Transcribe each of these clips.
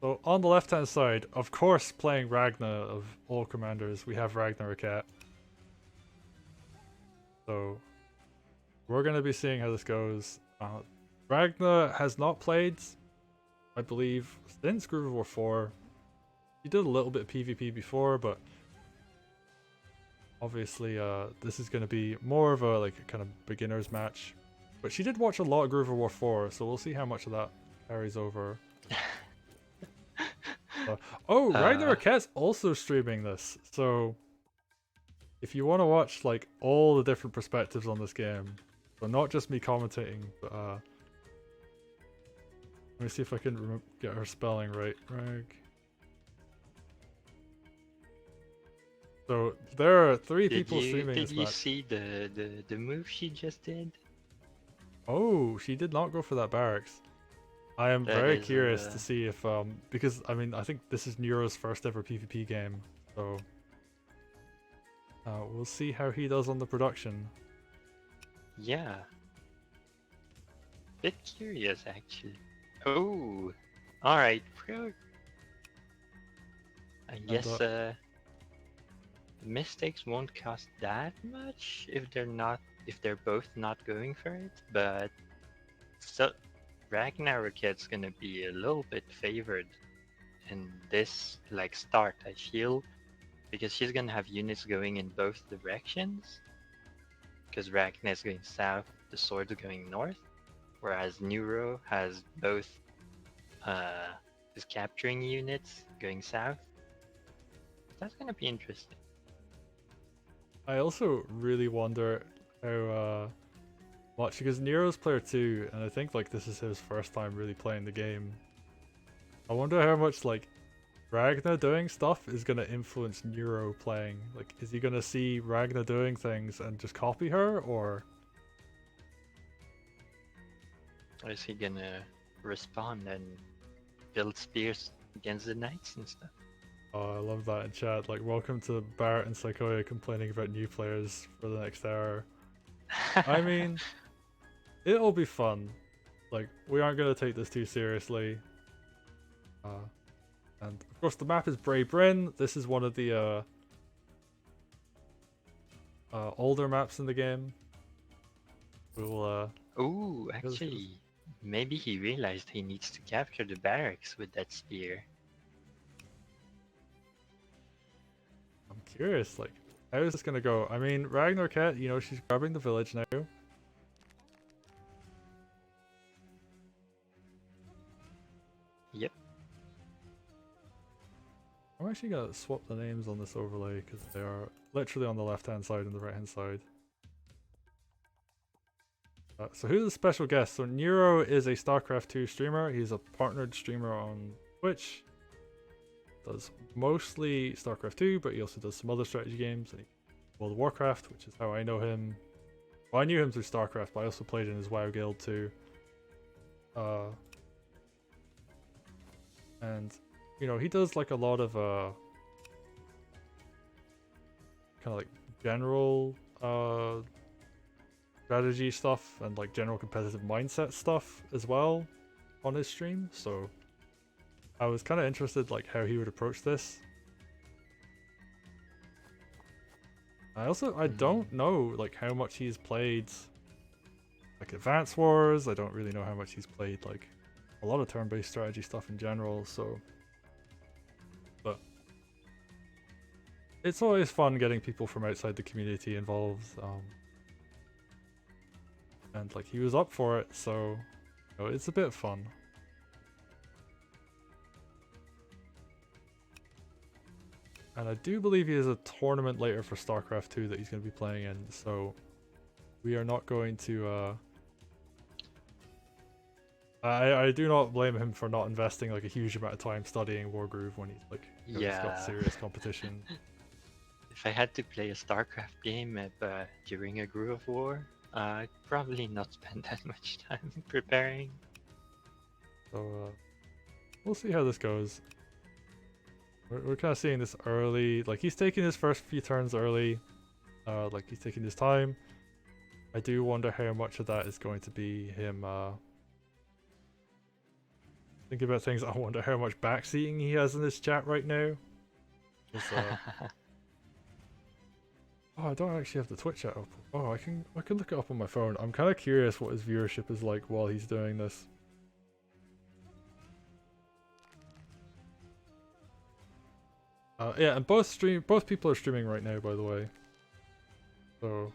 So on the left-hand side, of course, playing Ragna of all commanders, we have Ragnarokette. So we're going to be seeing how this goes. Ragna has not played, I believe, since Groove of War 4. He did a little bit of PvP before, but obviously this is going to be more of a like kind of beginner's match. But she did watch a lot of Groove of War 4, so we'll see how much of that carries over. Oh, Ragnarokette's also streaming this, so if you want to watch like all the different perspectives on this game, so not just me commentating, but let me see if I can get her spelling right. Rag. So there are three people streaming this match. Did you see the move she just did? Oh, she did not go for that barracks. I am very curious to see if because I mean I think this is Neuro's first ever PvP game, so we'll see how he does on the production. Yeah. Bit curious actually. Oh, all right. I guess the mistakes won't cost that much if they're both not going for it, but so Ragnarokette's gonna be a little bit favored in this like start, I feel, because she's gonna have units going in both directions. Because Ragna is going south, the swords are going north, whereas Neuro has both is capturing units going south. That's gonna be interesting. I also really wonder how much, because Nero's player 2, and I think like this is his first time really playing the game. I wonder how much like Ragna doing stuff is gonna influence Neuro playing. Like, is he gonna see Ragna doing things and just copy her, or is he gonna respond and build spears against the knights and stuff? Oh, I love that in chat. Like, welcome to Barrett and Saikoya complaining about new players for the next hour. I mean, it'll be fun. Like, we aren't gonna take this too seriously. And of course, the map is Brae Bryn. This is one of the older maps in the game. We'll Ooh, actually, maybe he realized he needs to capture the barracks with that spear. I'm curious, like, how is this gonna go? I mean, Ragnarokette, you know, she's grabbing the village now. Yep. I'm actually gonna swap the names on this overlay because they are literally on the left-hand side and the right-hand side. So who's the special guest? So Neuro is a StarCraft 2 streamer. He's a partnered streamer on Twitch. Does mostly StarCraft 2, but he also does some other strategy games. And World of Warcraft, which is how I know him. Well, I knew him through StarCraft, but I also played in his WoW guild too. And you know, he does like a lot of kind of like general strategy stuff and like general competitive mindset stuff as well on his stream. So I was kind of interested like how he would approach this. I don't know like how much he's played like Advance Wars. I don't really know how much he's played like a lot of turn-based strategy stuff in general, so but it's always fun getting people from outside the community involved, and like he was up for it, so you know, it's a bit of fun. And I do believe he has a tournament later for StarCraft 2 that he's going to be playing in, so we are not going to I do not blame him for not investing like a huge amount of time studying Wargroove when he's like, you know, he's got serious competition. If I had to play a StarCraft game during a Groove of War, I'd probably not spend that much time preparing. So we'll see how this goes. We're kind of seeing this early, like he's taking his first few turns early, like he's taking his time. I do wonder how much of that is going to be him thinking about things, I wonder how much backseating he has in this chat right now. Oh, I don't actually have the Twitch chat up. Oh, I can look it up on my phone. I'm kind of curious what his viewership is like while he's doing this. Yeah, and both people are streaming right now, by the way. So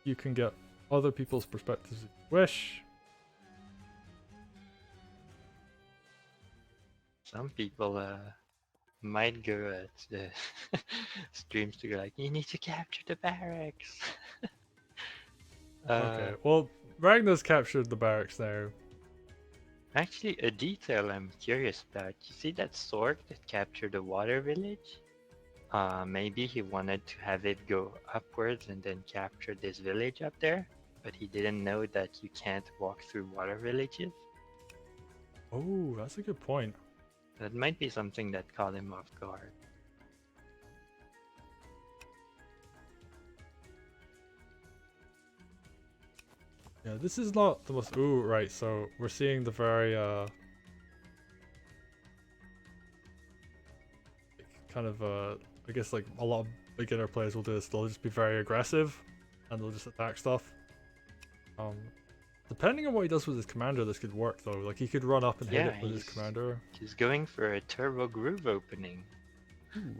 you can get other people's perspectives if you wish. Some people might go at the streams to go like, you need to capture the barracks. Okay, well, Ragna's captured the barracks now. Actually, a detail I'm curious about. You see that sword that captured the water village? Maybe he wanted to have it go upwards and then capture this village up there, but he didn't know that you can't walk through water villages. Oh, that's a good point. That might be something that caught him off guard. Yeah, this is not the most. Ooh, right. So we're seeing the very kind of I guess like a lot of beginner players will do this. They'll just be very aggressive, and they'll just attack stuff. Depending on what he does with his commander, this could work though. Like he could run up and hit it with his commander. He's going for a turbo groove opening. Ooh.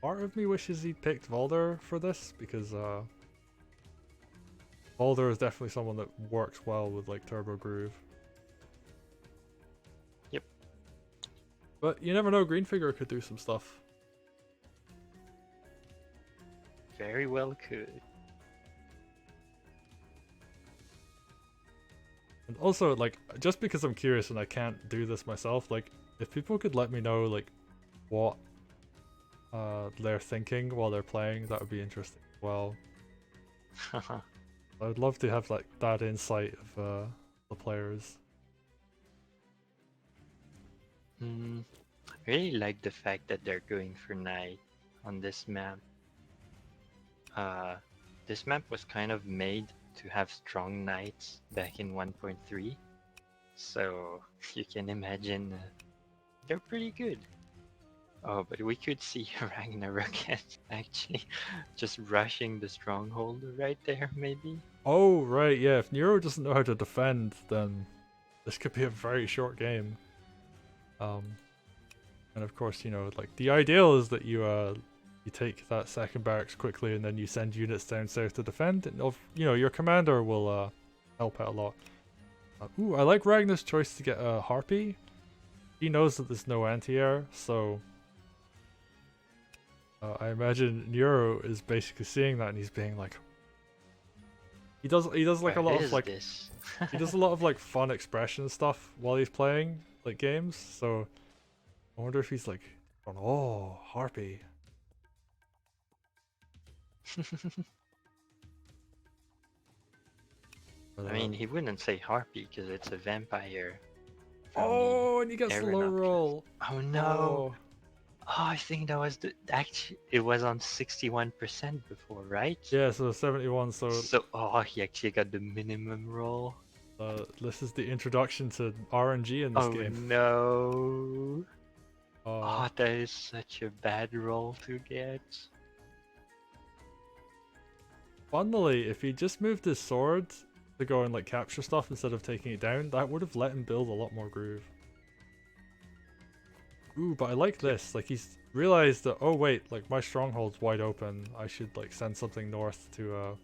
Part of me wishes he'd picked Valder for this because Valder is definitely someone that works well with like turbo groove. Yep. But you never know, Greenfinger could do some stuff. Very well could. And also, like, just because I'm curious and I can't do this myself, like, if people could let me know, like, what they're thinking while they're playing, that would be interesting as well. I would love to have, like, that insight of the players. I really like the fact that they're going for knight on this map. This map was kind of made to have strong knights back in 1.3, so you can imagine they're pretty good. Oh, but we could see Ragnarokette actually just rushing the stronghold right there, maybe. Oh, right, yeah, if Neuro doesn't know how to defend, then this could be a very short game. And of course, you know, like, the ideal is that you take that second barracks quickly and then you send units down south to defend, and you know, your commander will help out a lot. Ooh, I like Ragna's choice to get a Harpy. He knows that there's no anti-air, so I imagine Neuro is basically seeing that and he's being like, he does like a lot of like he does a lot of like fun expression stuff while he's playing like games, so I wonder if he's like, oh, Harpy. I mean, he wouldn't say Harpy because it's a vampire. Oh, and he gets the low roll. Oh no! Oh, I think that was actually it was on 61% before, right? Yeah, so 71. So he actually got the minimum roll. This is the introduction to RNG in this game. Oh no! Oh, that is such a bad roll to get. Funnily, if he just moved his sword to go and like capture stuff instead of taking it down, that would have let him build a lot more groove. Ooh, but I like this. Like, he's realized that, oh wait, like my stronghold's wide open. I should like send something north to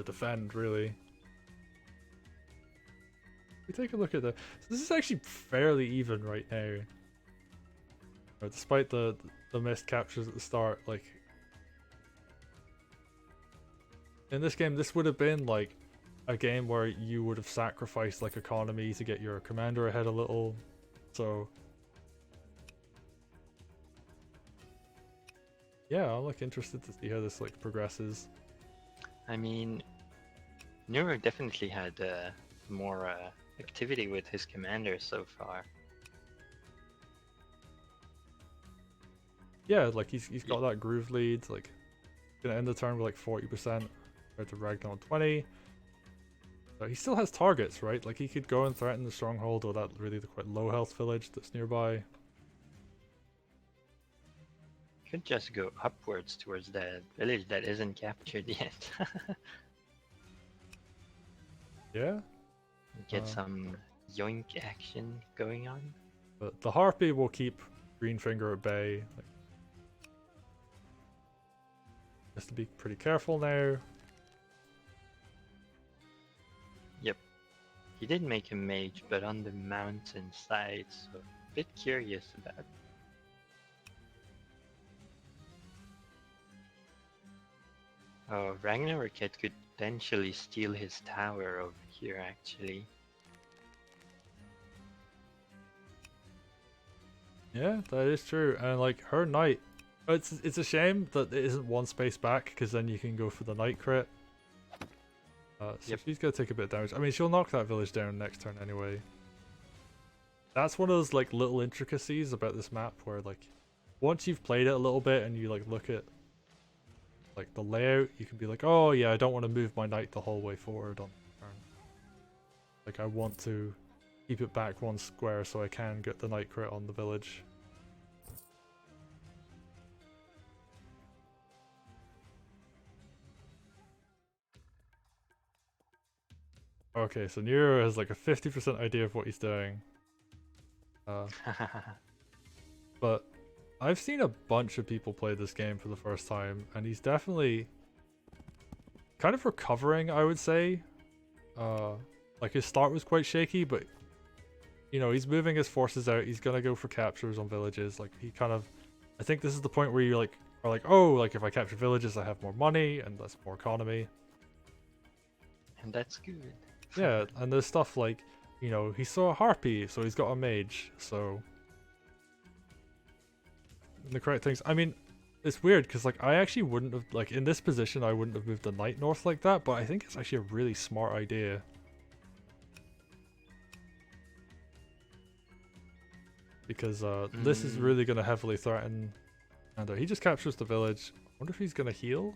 defend, really. We take a look at the. So this is actually fairly even right now. Despite the missed captures at the start, like in this game, this would have been like a game where you would have sacrificed like economy to get your commander ahead a little. So yeah, I'm like interested to see how this like progresses. I mean, Neuro definitely had more activity with his commander so far. Yeah, like he's got that groove lead, like Gonna end the turn with like 40% compared to Ragna on 20. So he still has targets, right? Like he could go and threaten the stronghold or that really the quite low health village that's nearby. Could just go upwards towards the village that isn't captured yet. Yeah. Get some yoink action going on. But the Harpy will keep Greenfinger at bay. Like, just to be pretty careful now. Yep. He did make a mage, but on the mountain side, so a bit curious about. Oh, Ragnarokette could potentially steal his tower over here, actually. Yeah, that is true. And like her knight, it's a shame that it isn't one space back because then you can go for the knight crit. So Yep. she's gonna take a bit of damage. I mean, she'll knock that village down next turn anyway. That's one of those like little intricacies about this map where like once you've played it a little bit and you like look at like the layout, you can be like, oh yeah, I don't want to move my knight the whole way forward on the turn. Like I want to keep it back one square so I can get the knight crit on the village. Okay, so Neuro has like a 50% idea of what he's doing. But I've seen a bunch of people play this game for the first time, and he's definitely kind of recovering, I would say. Like his start was quite shaky, but you know, he's moving his forces out. He's gonna go for captures on villages. Like he kind of, I think this is the point where you like are like, oh, like if I capture villages, I have more money and that's more economy. And that's good. Yeah, and there's stuff like, you know, he saw a harpy, so he's got a mage. So the correct things. I mean, it's weird because like I actually wouldn't have like in this position I wouldn't have moved the knight north like that, but I think it's actually a really smart idea. Because this is really going to heavily threaten. And he just captures the village. I wonder if he's going to heal.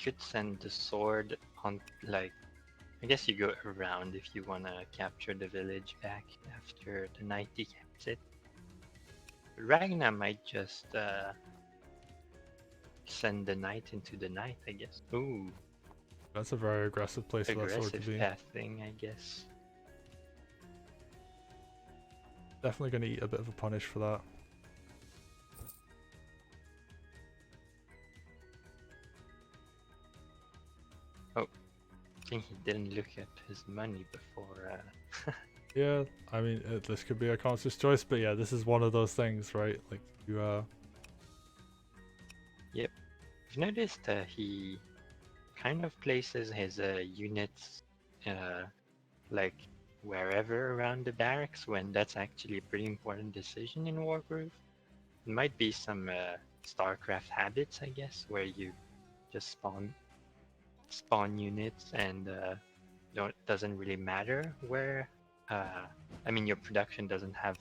Could send the sword on, like, I guess you go around if you want to capture the village back after the knight decaps it. Ragna might just send the knight into the night, I guess. Ooh. That's a very aggressive place for that sword to be. Aggressive pathing, I guess. Definitely going to eat a bit of a punish for that. Oh, I think he didn't look at his money before. Yeah, I mean, this could be a conscious choice, but yeah, this is one of those things, right? Like, you, Yep. I've noticed he kind of places his units like wherever around the barracks when that's actually a pretty important decision in Wargroove. It might be some StarCraft habits, I guess, where you just spawn units and doesn't really matter where. I mean, your production doesn't have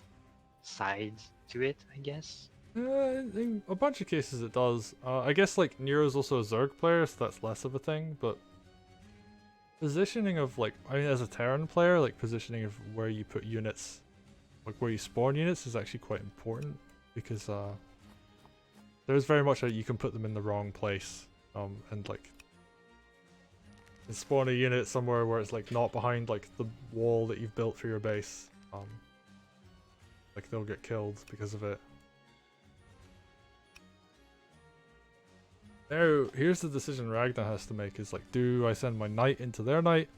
sides to it, I guess. in a bunch of cases it does. I guess like Nero's also a Zerg player, so that's less of a thing, but positioning of like, I mean as a Terran player, like positioning of where you put units, like where you spawn units is actually quite important because there's very much that you can put them in the wrong place and like spawn a unit somewhere where it's like not behind like the wall that you've built for your base. Like they'll get killed because of it. Now, here's the decision Ragna has to make is like, do I send my knight into their knight?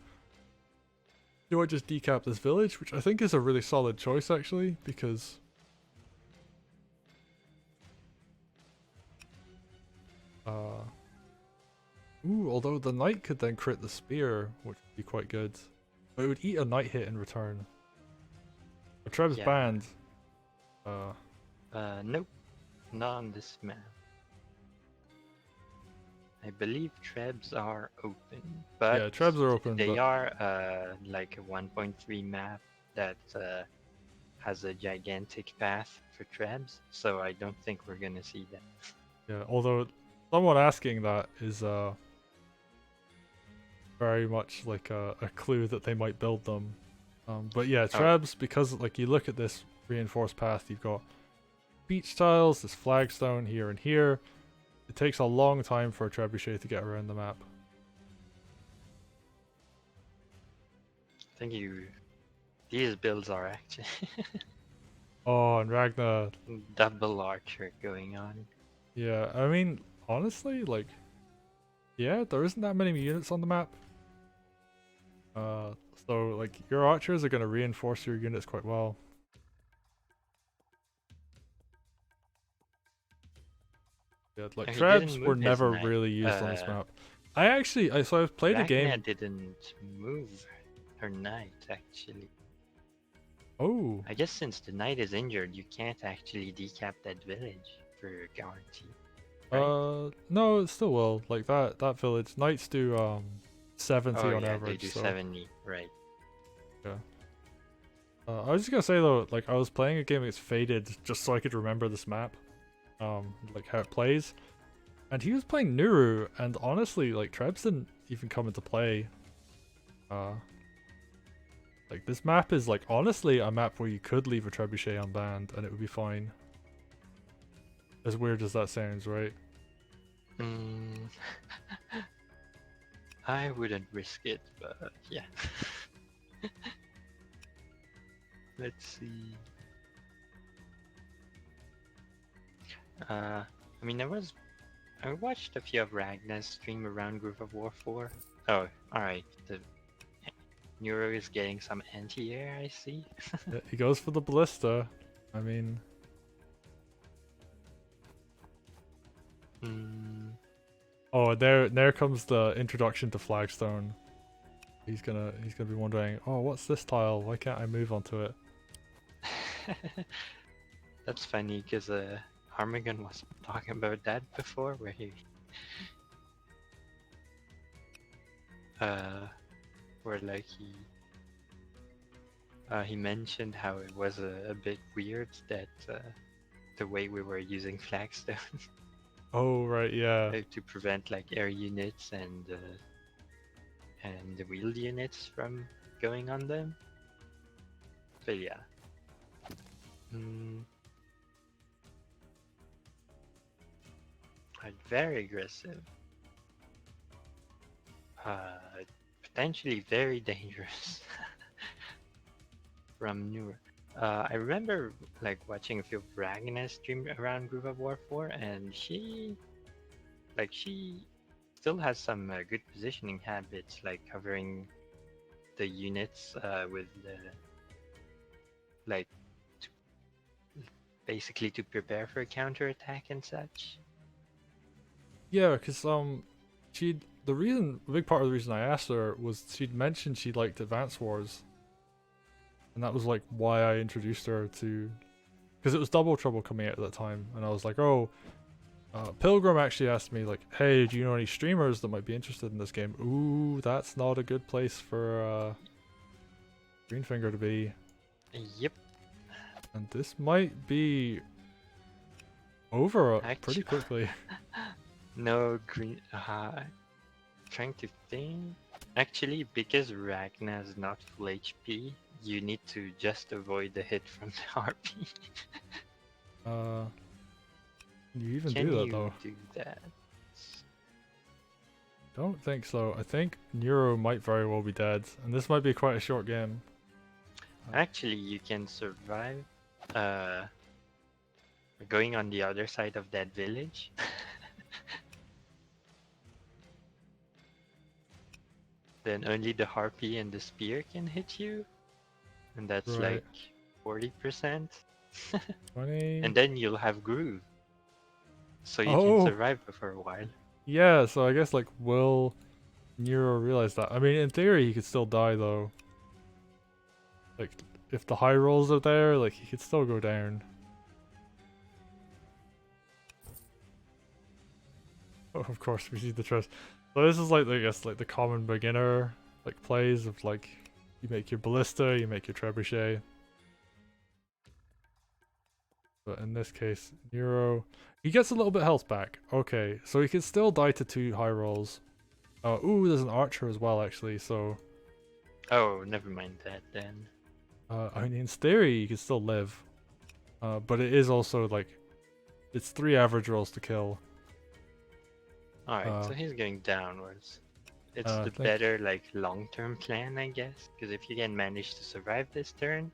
Do I just decap this village? Which I think is a really solid choice actually, because although the knight could then crit the spear, which would be quite good. But it would eat a knight hit in return. But Treb's banned. Nope. Not on this map. I believe Trebs are open, but yeah, Trebs are open. They but are like a 1.3 map that has a gigantic path for trebs, so I don't think we're gonna see that. Yeah, although someone asking that is very much like a clue that they might build them. But yeah, Oh, trebs, because like you look at this reinforced path, you've got beach tiles, this flagstone here and here. It takes a long time for a trebuchet to get around the map. I think these builds are actually Oh, and Ragna, double archer going on. yeah, I mean, honestly, like, yeah, there isn't that many units on the map. Uh, so like your archers are gonna reinforce your units quite well. Yeah, like Oh, he didn't trebs were move his never knight. really used on this map. So I've played a Ragna game. didn't move her knight actually. Oh, I guess since the knight is injured, you can't actually decap that village for guarantee. Right? no, it still will. Like that village knights do 70 Oh on yeah, they average. do So 70, right? yeah. I was just gonna say though, like I was playing a game against Faded just so I could remember this map, like how it plays, and he was playing Neuro, and honestly, like Trebs didn't even come into play. Like this map is like honestly a map where you could leave a trebuchet unbanned and it would be fine. As weird as that sounds, right? Mm, I wouldn't risk it, but yeah. Let's see. I mean, I watched a few of Ragna's stream around Groove of War 4. Oh, alright. The Neuro is getting some anti-air, I see. Yeah, he goes for the ballista. I mean, Mm. oh, there comes the introduction to Flagstone. He's gonna be wondering, oh, what's this tile? Why can't I move onto it? That's funny because Harmigan was talking about that before, where uh, where like he mentioned how it was a bit weird that the way we were using flagstone Oh right, yeah. to prevent like air units and the wheeled units from going on them. But yeah. Mm. Very aggressive. Potentially very dangerous from Neuro. I remember like watching a few of Ragna's stream around Groove of War 4, and she still has some good positioning habits, like covering the units with the like to, basically to prepare for a counterattack and such. Yeah, because a big part of the reason I asked her was she'd mentioned she liked Advance Wars, and that was like why I introduced her to, because it was Double Trouble coming out at that time, and I was like, oh, Pilgrim actually asked me like, hey, do you know any streamers that might be interested in this game? Ooh, that's not a good place for Greenfinger to be, Yep. and this might be over pretty Actually, quickly. no green. Trying to think. Actually, because Ragna is not full HP, you need to just avoid the hit from the RP. You even Can do that you though? do that? Don't think so. I think Neuro might very well be dead, and this might be quite a short game. Actually, you can survive going on the other side of that village. Then only the harpy and the spear can hit you. And that's Right. like 40%. 20. And then you'll have groove. So you can Oh, survive for a while. yeah, so I guess, like, will Neuro realize that? I mean, in theory, he could still die, though. Like, if the high rolls are there, like, he could still go down. Oh, of course, we see the trust. So this is, like, I guess, like, the common beginner, like, plays of, like, you make your ballista, you make your trebuchet. But in this case, Neuro, he gets a little bit of health back. Okay, so he can still die to 2 high rolls. Ooh, there's an archer as well, actually. So, Oh, never mind that then. I mean, in theory, he can still live. But it is also like, it's 3 average rolls to kill. Alright, Uh, so he's going downwards. It's I the think, better, like, long-term plan, I guess. Because if you can manage to survive this turn,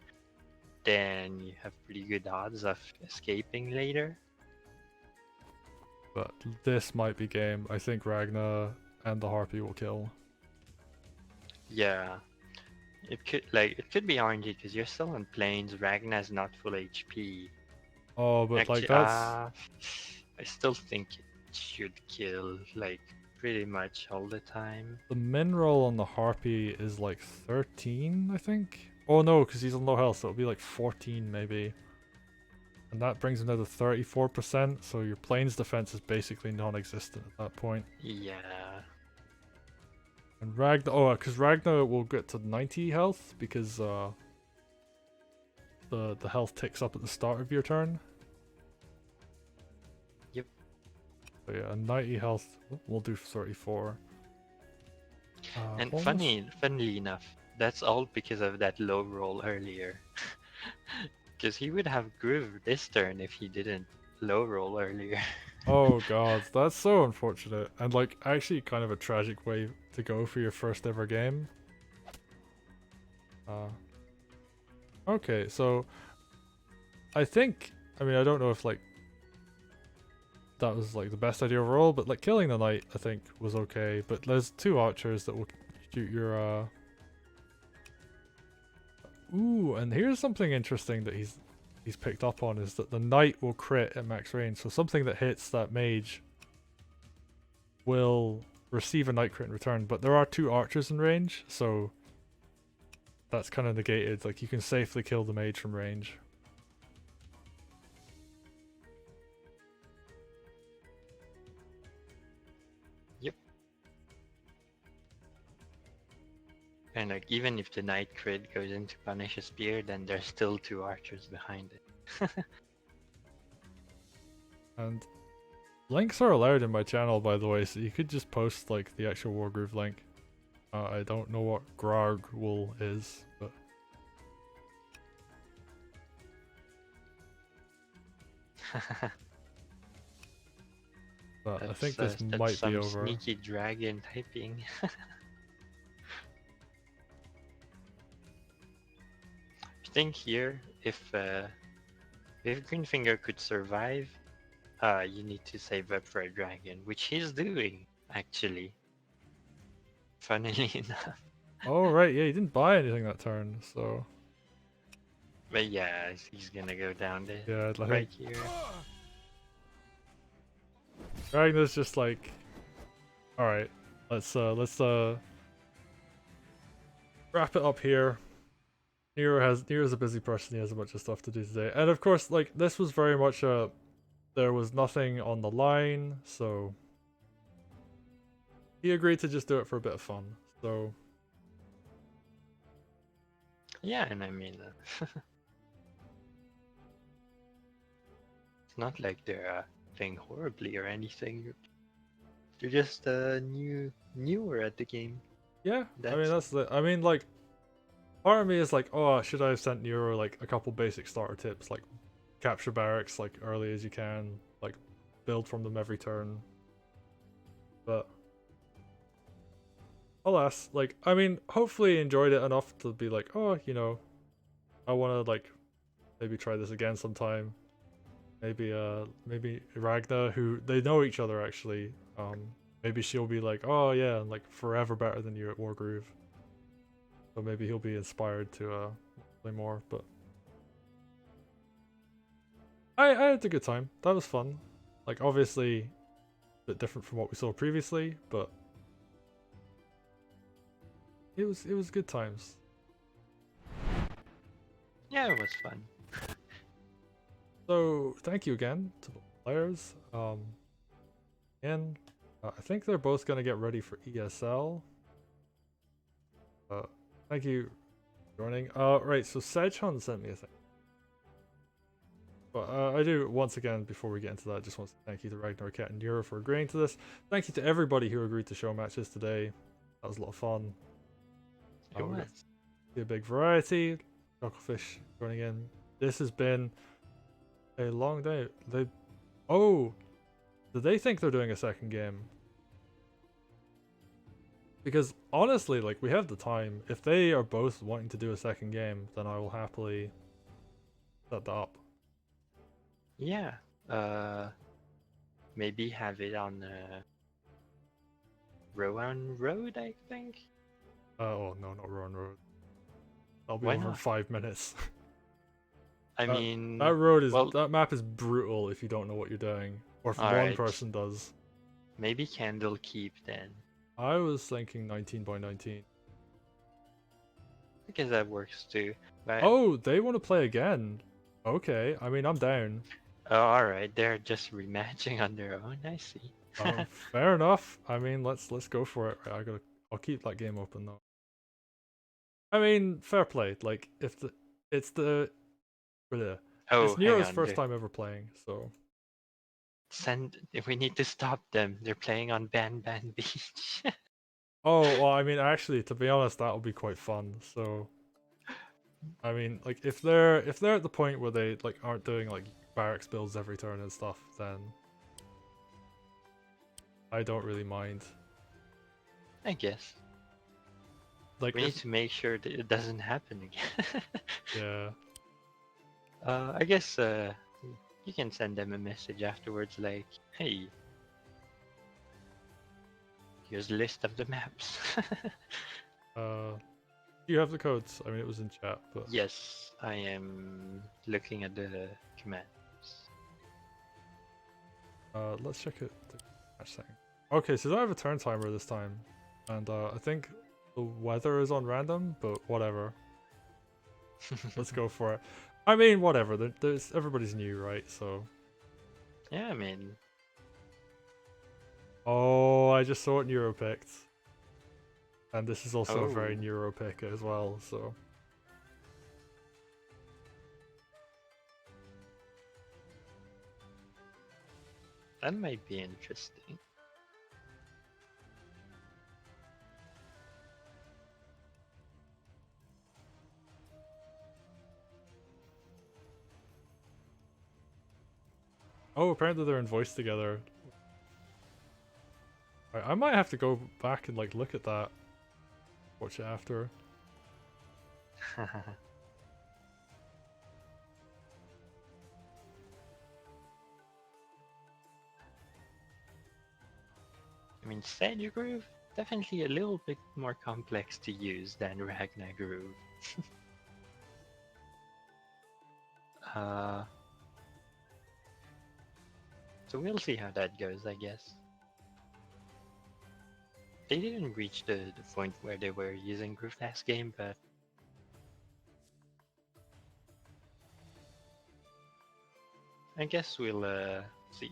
then you have pretty good odds of escaping later. but this might be game. I think Ragna and the Harpy will kill. Yeah, it could be RNG because you're still on planes. Ragna's not full HP. Oh, but like Actually, that's I still think it should kill like pretty much all the time. the min roll on the Harpy is like 13, I think. Oh no, because he's on low health, so it'll be like 14 maybe. And that brings him down to 34%, so your plane's defense is basically non-existent at that point. Yeah. And Ragna, because Ragna will get to 90 health because the health ticks up at the start of your turn. Yep. So yeah, 90 health will do 34. And Almost. funnily enough, that's all because of that low roll earlier. Because he would have grooved this turn if he didn't low roll earlier. Oh god, that's so unfortunate. And like actually kind of a tragic way to go for your first ever game. Okay, so I think, I mean, I don't know if like that was like the best idea overall, but like killing the knight I think was okay. But there's 2 archers that will shoot your Ooh, and here's something interesting that he's picked up on is that the knight will crit at max range. So something that hits that mage will receive a knight crit in return. But there are 2 archers in range, so that's kind of negated. Like you can safely kill the mage from range. Yep. And like even if the knight crit goes into punish a spear, then there's still 2 archers behind it. And links are allowed in my channel, by the way, so you could just post like the actual Wargroove link. I don't know what Grog is, but I think this That's might be some over. sneaky dragon typing. I think here, if Greenfinger could survive, you need to save up for a dragon, which he's doing actually. Funnily enough. Oh right, yeah, he didn't buy anything that turn, so But yeah, he's gonna go down there yeah, I right think here. Ragna's just like, all right, let's wrap it up here. Nero's a busy person. He has a bunch of stuff to do today, and of course, like this was very much there was nothing on the line, so he agreed to just do it for a bit of fun. So Yeah, and I mean, it's not like they're playing horribly or anything. They're just newer at the game. yeah, I mean that's the. I mean like, part of me is like, oh, should I have sent Neuro like a couple basic starter tips, like capture barracks like early as you can, like build from them every turn. But alas, like I mean, hopefully he enjoyed it enough to be like, oh, you know, I want to like maybe try this again sometime. Maybe Ragna, who they know each other actually. Maybe she'll be like, oh yeah, like forever better than you at Wargroove. So maybe he'll be inspired to play more. But I had a good time. That was fun. Like obviously a bit different from what we saw previously, but it was good times. Yeah, it was fun. So thank you again to the players. And I think they're both gonna get ready for ESL. Thank you for joining. Right, so Sedge sent me a thing. But I do, once again, before we get into that, just want to say thank you to Ragnarokette and Neuro for agreeing to this. Thank you to everybody who agreed to show matches today. That was a lot of fun. It We got was. to see a big variety. Chucklefish joining in. This has been a long day. Oh, do they think they're doing a second game? Because honestly, like, we have the time. If they are both wanting to do a second game, then I will happily set that up. Yeah. Uh, maybe have it on Rowan Road, I think. Oh no, not Rowan Road. I'll be Why over in not? 5 minutes. I that mean, that road is well, that map is brutal if you don't know what you're doing, or if all one right. person does. Maybe Candlekeep then. I was thinking 19 by 19. I guess that works too. But Oh, they want to play again. Okay, I mean, I'm down. oh, all right. They're just rematching on their own. I see. Fair enough. I mean, let's go for it. Right, I'll keep that game open though. I mean, fair play. Like, if it's the bleh. Oh, It's hang Nero's on. first time ever playing, so We need to stop them. They're playing on Ban Ban Beach. oh well. I mean, actually, to be honest, that'll be quite fun. So I mean, like, if they're at the point where they like aren't doing like barracks builds every turn and stuff, then I don't really mind. I guess. Like, We need if to make sure that it doesn't happen again. yeah, I guess you can send them a message afterwards like, hey, here's a list of the maps. do you have the codes? I mean, it was in chat, but Yes, I am looking at the commands. let's check it. The match setting. Okay, so I have a turn timer this time, and I think the weather is on random, but whatever. Let's go for it. I mean, whatever. There's everybody's new, right? So. Yeah, I mean, Oh, I just saw what Neuro picked. And this is also a very oh, Neuro pick as well, so. that might be interesting. Oh, apparently they're in voice together. I might have to go back and like look at that. Watch it after. I mean, Sedge Groove, definitely a little bit more complex to use than Ragna Groove. uh, so we'll see how that goes, I guess. They didn't reach the point where they were using Groove last game, but I guess we'll see.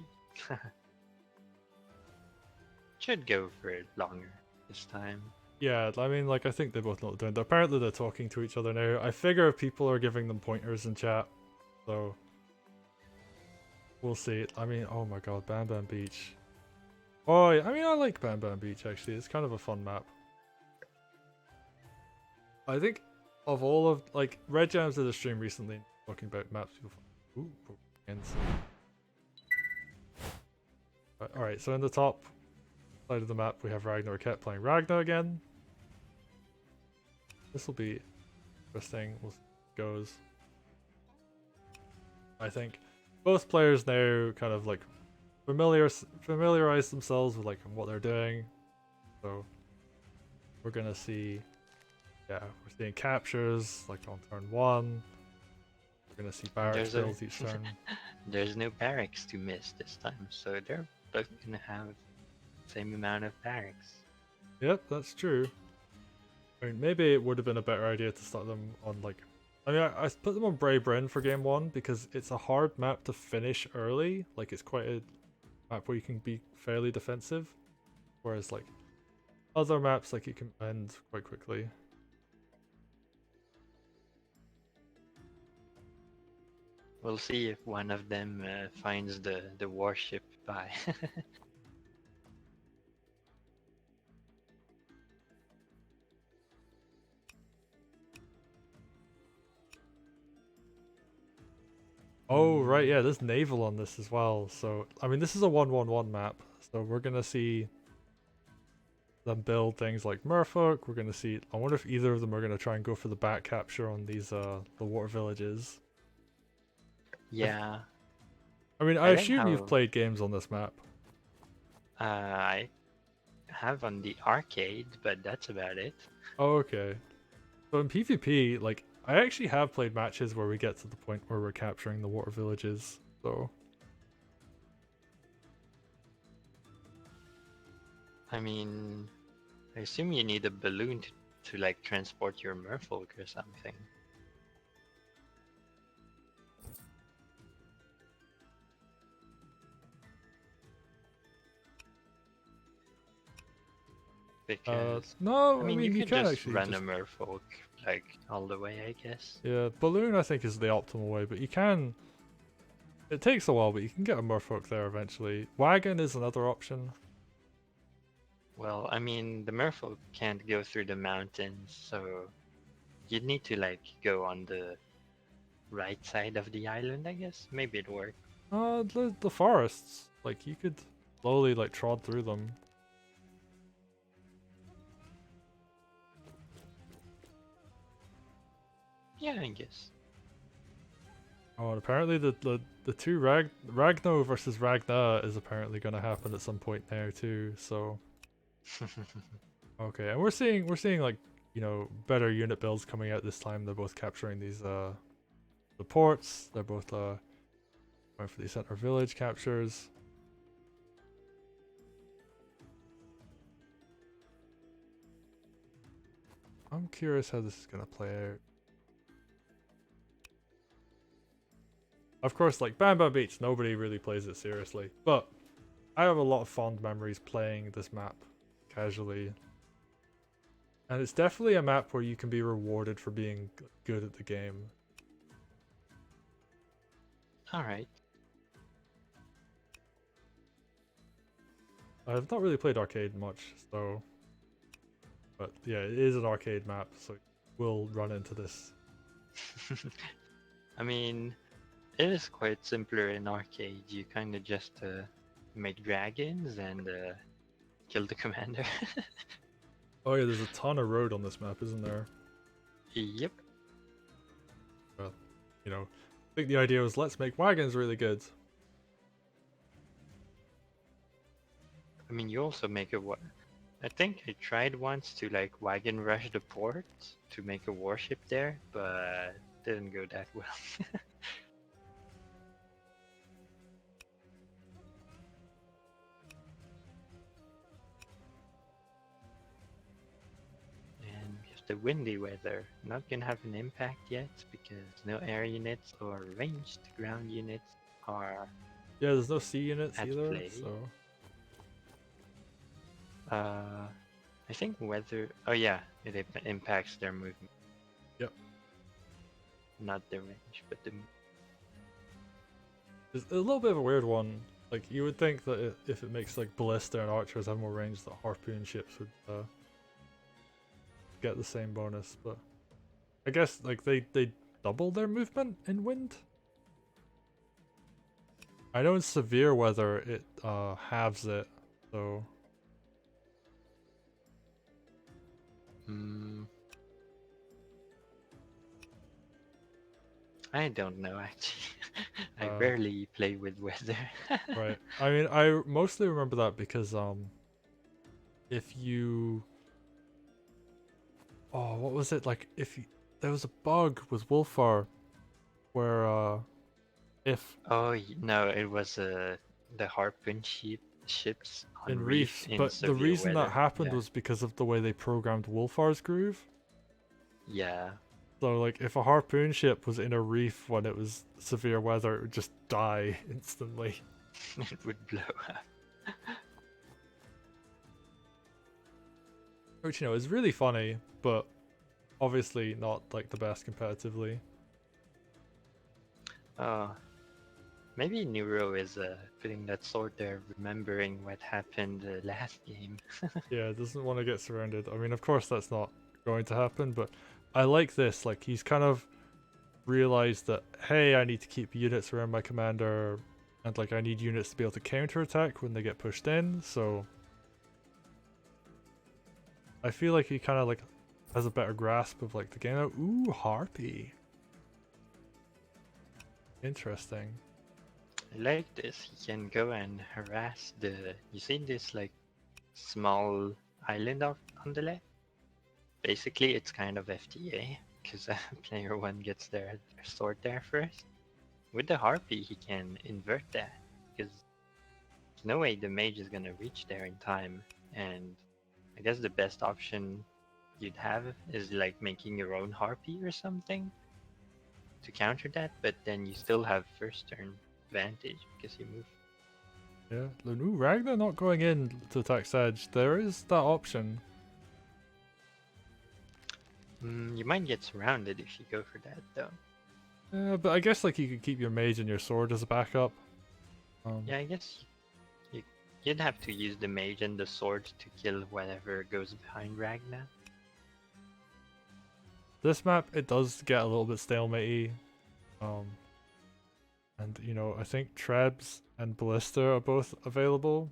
Should go for it longer this time. Yeah, I mean, like, I think they both know what they're doing. Apparently they're talking to each other now. I figure people are giving them pointers in chat, so. We'll see. I mean, oh my god, Bam Bam Beach. Oh, yeah, I mean, I like Bam Bam Beach, actually. It's kind of a fun map. I think of all of, like, Red Jams did a stream recently talking about maps people. Ooh, ends. Alright, so in the top side of the map, we have Ragnarokette playing Ragna again. This will be interesting. We'll see how it goes. I think both players now kind of like familiarize themselves with like what they're doing. So we're gonna see, yeah, we're seeing captures like on turn 1. We're gonna see barracks builds each turn. There's no barracks to miss this time, so they're both gonna have the same amount of barracks. Yep, that's true. I mean, maybe it would have been a better idea to start them on like. I mean, I put them on Brae Bryn for game 1 because it's a hard map to finish early. Like, it's quite a map where you can be fairly defensive, whereas like other maps, like, you can end quite quickly. We'll see if one of them finds the warship by. Oh, right, yeah, there's naval on this as well. So, I mean, this is a 1-1-1 map. So we're gonna see them build things like Merfolk. We're gonna see. I wonder if either of them are gonna try and go for the back capture on these the water villages. Yeah, I mean, I I like assume you've how played games on this map. I have on the arcade, but that's about it. Oh, okay. So in PvP, like, I actually have played matches where we get to the point where we're capturing the water villages. So, I mean, I assume you need a balloon to like transport your merfolk or something. Because I no, I mean, you mean, you could can just actually run a just. merfolk like all the way, I guess. Yeah, balloon I think is the optimal way, but you can. It takes a while, but you can get a merfolk there eventually. Wagon is another option. Well, I mean, the merfolk can't go through the mountains, so you'd need to like go on the right side of the island, I guess. Maybe it'd work. The forests. Like, you could slowly, like, trod through them. Yeah, I guess. Oh, and apparently the two Ragno versus Ragna is apparently going to happen at some point there too. So okay, and we're seeing like, you know, better unit builds coming out this time. They're both capturing these the ports. They're both going for these center village captures. I'm curious how this is going to play out. Of course, like Bam Bam Beach, nobody really plays it seriously, but I have a lot of fond memories playing this map casually. And it's definitely a map where you can be rewarded for being good at the game. All right. I've not really played arcade much, so... But yeah, it is an arcade map, so we'll run into this. I mean, it is quite simpler in arcade. You kind of just make dragons and kill the commander. Oh yeah, there's a ton of road on this map, isn't there? Yep. Well, you know, I think the idea was let's make wagons really good. I mean, you also make a what? I think I tried once to like wagon rush the port to make a warship there, but didn't go that well. And we have the windy weather. Not gonna have an impact yet because no air units or ranged ground units are Yeah, there's no sea units at either, play. so... I think weather. Oh yeah, it impacts their movement. Yep. Not the range, but the. It's a little bit of a weird one. Like, you would think that if it makes like ballista and archers have more range, that harpoon ships would get the same bonus, but I guess like they double their movement in wind. I know in severe weather it halves it, so I don't know actually. I uh rarely play with weather. right. I mean, I mostly remember that because if you what was it like if you, there was a bug with Wolfar where if Oh no, it was the harpoon ships on in reef reefs, in but the severe reason that weather. happened Yeah. was because of the way they programmed Wolfar's groove. Yeah. So like if a harpoon ship was in a reef when it was severe weather, it would just die instantly. It would blow up. Which, you know, is really funny, but obviously not like the best competitively. Oh, maybe Neuro is putting that sword there, remembering what happened last game. Yeah, doesn't want to get surrounded. I mean, of course that's not going to happen, but I like this. Like, he's kind of realized that, hey, I need to keep units around my commander, and like I need units to be able to counterattack when they get pushed in, so I feel like he kind of like has a better grasp of like the game now. Ooh, Harpy. Interesting. I like this. He can go and harass the. You see this like small island on the left? Basically, it's kind of FTA because player one gets their sword there first. With the Harpy, he can invert that because there's no way the mage is gonna reach there in time. And I guess the best option you'd have is like making your own Harpy or something to counter that, but then you still have first turn advantage because you move. Yeah. Ooh, Ragna not going in to attack Sedge. There is that option. You might get surrounded if you go for that though. Yeah, but I guess like you could keep your mage and your sword as a backup. Yeah, I guess you, you'd have to use the mage and the sword to kill whatever goes behind Ragna. This map, it does get a little bit stalematey. Um, and you know, I think Trebs and Ballista are both available.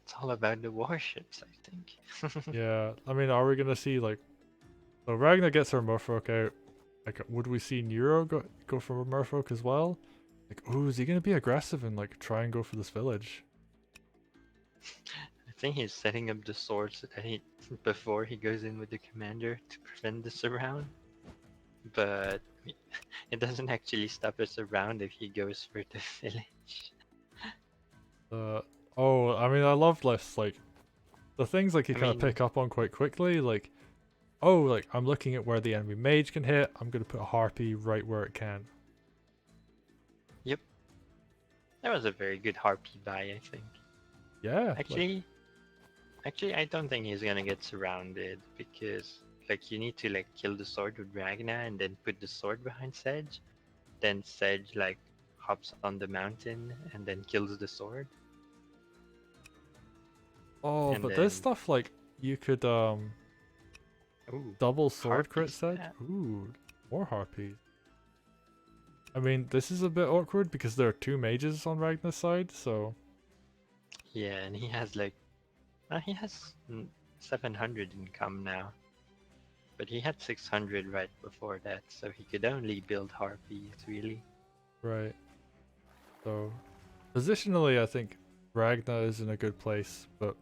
It's all about the warships, I think. Yeah, I mean, are we gonna see like, so Ragna gets her Merfolk out. Like, would we see Neuro go for Merfolk as well? Like, ooh, is he gonna be aggressive and like try and go for this village? I think he's setting up the swords that before he goes in with the commander to prevent the surround. But it doesn't actually stop a surround if he goes for the village. Uh, oh, I mean, I love this. Like, the things like you I kind of mean, pick up on quite quickly. Like, oh, like I'm looking at where the enemy mage can hit. I'm gonna put a harpy right where it can. yep, that was a very good harpy buy, I think. Yeah, like, Actually, I don't think he's gonna get surrounded because like you need to like kill the sword with Ragna and then put the sword behind Sedge. Then Sedge like hops on the mountain and then kills the sword. oh, And but this then stuff like you could ooh, double sword crit harpies set. that. Ooh, more harpies. I mean, this is a bit awkward because there are two mages on Ragnar's side, so Yeah, and he has 700 income now, but he had 600 right before that, so he could only build harpies really. right. So positionally, I think Ragnar is in a good place, but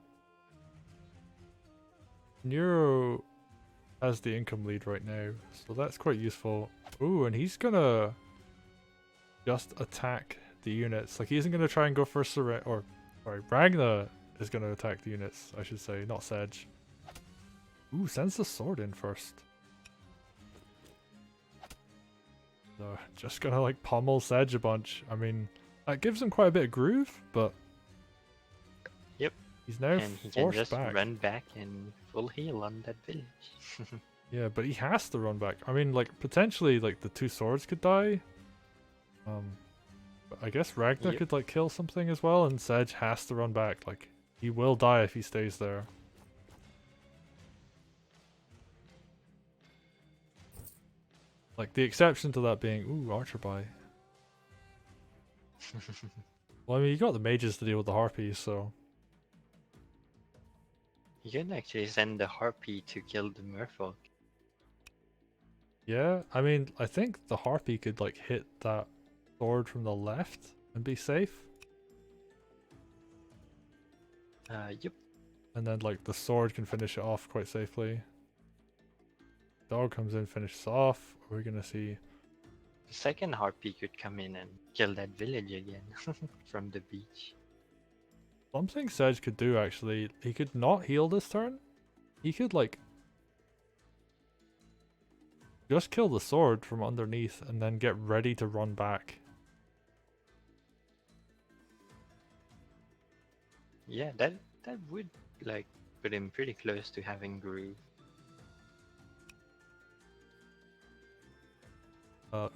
Neuro has the income lead right now, so that's quite useful. Ooh, and he's gonna just attack the units. Like, he isn't gonna try and go for surrender, or sorry, Ragnar is gonna attack the units, I should say, not Sedge. Ooh, sends the sword in first. So, just gonna like pummel Sedge a bunch. I mean, that gives him quite a bit of groove, but Yep, he's now and he can forced just back. run back and full heal on that village. Yeah, but he has to run back. I mean, like, potentially, like, the two swords could die. But I guess Ragnar Yep. could, like, kill something as well, and Sedge has to run back. Like, he will die if he stays there. Like, the exception to that being, ooh, Archer buy. Well, I mean, you got the mages to deal with the harpies, so... You can actually send the harpy to kill the merfolk. Yeah, I mean, I think the harpy could, like, hit that sword from the left and be safe. Yep. And then, like, the sword can finish it off quite safely. Dog comes in, finishes off. We're gonna see... The second harpy could come in and kill that village again from the beach. Something Sedge could do, actually. He could not heal this turn. He could, like, just kill the sword from underneath and then get ready to run back. Yeah, that would like put him pretty close to having groove.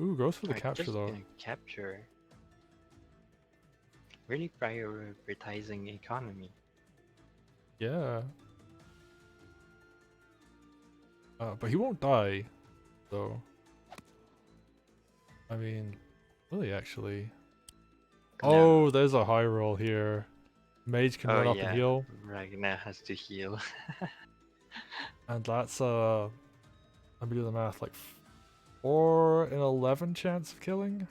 Ooh, goes for the Or capture just though. gonna capture. Really prioritizing economy. Yeah. But he won't die, so. I mean, will he actually? No. Oh, there's a high roll here. Mage can Oh run up and yeah, heal, Ragna has to heal. and that's let me do the math, like 4 in 11 chance of killing.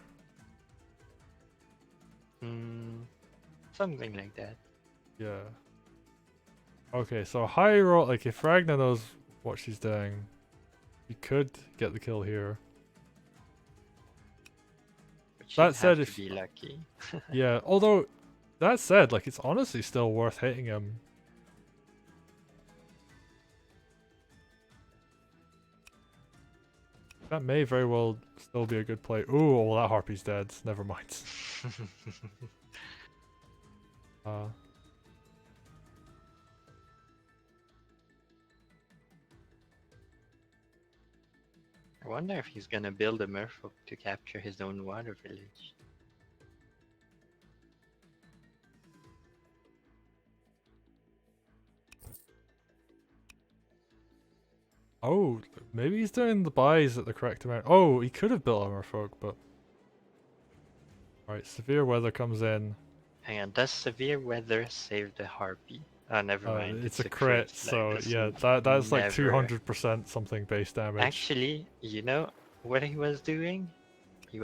Something like that. Yeah. Okay, so high roll, like if Ragna knows what she's doing, you could get the kill here. But she'd That said, have to if be lucky. yeah, although that said, like it's honestly still worth hitting him. That may very well still be a good play. Ooh, well that harpy's dead. Never mind. Uh, I wonder if he's gonna build a merfolk to capture his own water village. oh, maybe he's doing the buys at the correct amount. Oh, he could have built armor folk, but alright, severe weather comes in. Hang on, does severe weather save the harpy? Never mind, It's it's a a crit, crit. Like so this yeah, would that's like never. 200% something base damage. Actually, you know what he was doing? He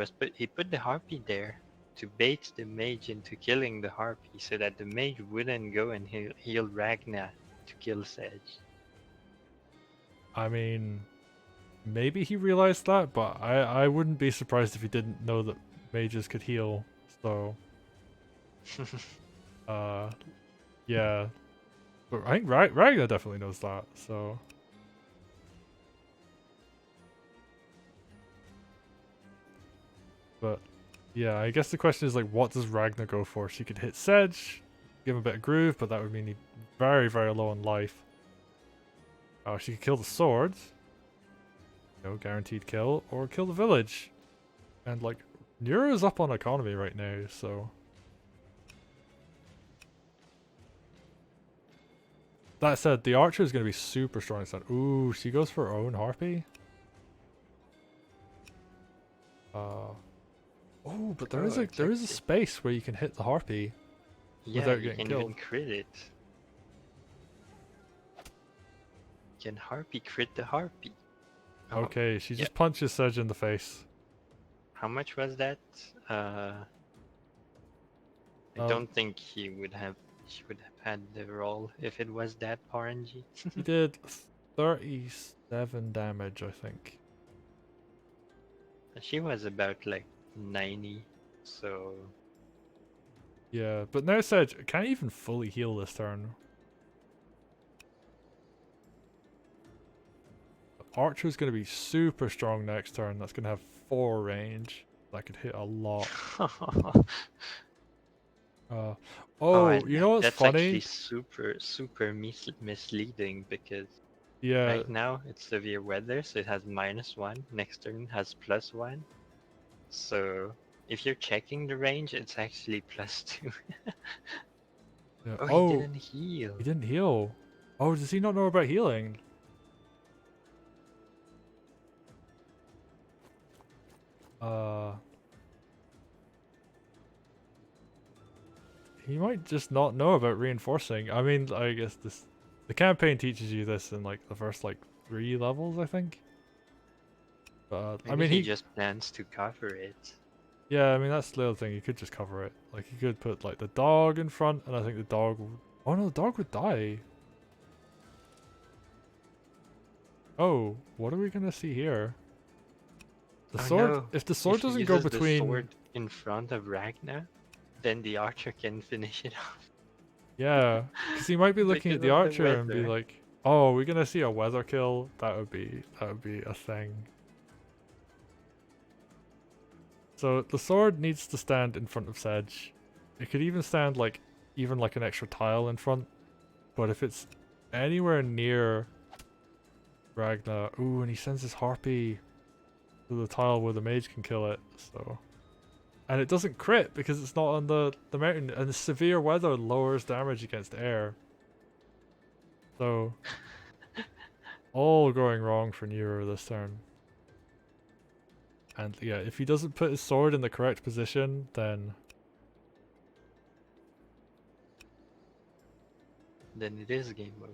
put the harpy there to bait the mage into killing the harpy, so that the mage wouldn't go and heal Ragna to kill Sedge. I mean, maybe he realized that, but I wouldn't be surprised if he didn't know that mages could heal. So, uh, yeah. But I think Ragna definitely knows that, so. But, yeah, I guess the question is, like, what does Ragna go for? She could hit Sedge, give him a bit of groove, but that would mean he'd very, very low on life. Oh, she could kill the sword. No guaranteed kill, or kill the village. And, like, Neuro's up on economy right now, so. That said, the archer is going to be super strong this time. Ooh, she goes for her own harpy. Oh, but there is a space where you can hit the harpy Yeah, without you getting can killed. even crit it. Can harpy crit the harpy? Oh, Okay, she yeah. just punches Sedge in the face. How much was that? I Um, don't think she would have had the roll if it was that RNG. he did 37 damage, I think. She was about like 90, so Yeah, but now Sedge can't even fully heal this turn. Archer's going to be super strong next turn. That's going to have 4 range. That could hit a lot. oh, Oh, and you know what's that's actually funny? super misleading because Yeah, right now it's severe weather, so it has -1. Next turn has +1. So if you're checking the range, it's actually +2. yeah. Oh, he Oh, didn't heal. he didn't heal. Oh, does he not know about healing? Uh, he might just not know about reinforcing. I mean, I guess the campaign teaches you this in like the first like 3 levels, I think. But I Maybe mean, he just plans to cover it. yeah, I mean that's the other thing. You could just cover it. Like you could put like the dog in front, and I think the dog. Oh no, the dog would die. Oh, what are we gonna see here? The Oh sword. no! If the sword If he doesn't go uses the between, sword in front of Ragna, then the archer can finish it off yeah, because he might be looking at because the of the archer and be weather. like, "Oh, we're gonna see a weather kill. That would be a thing." So the sword needs to stand in front of Sedge. It could even stand like even like an extra tile in front. But if it's anywhere near Ragna, ooh, and he sends his harpy. to the tile where the mage can kill it. So, and it doesn't crit because it's not on the mountain, and severe weather lowers damage against air. So, all going wrong for Neuro this turn. And yeah, if he doesn't put his sword in the correct position, then it is game over.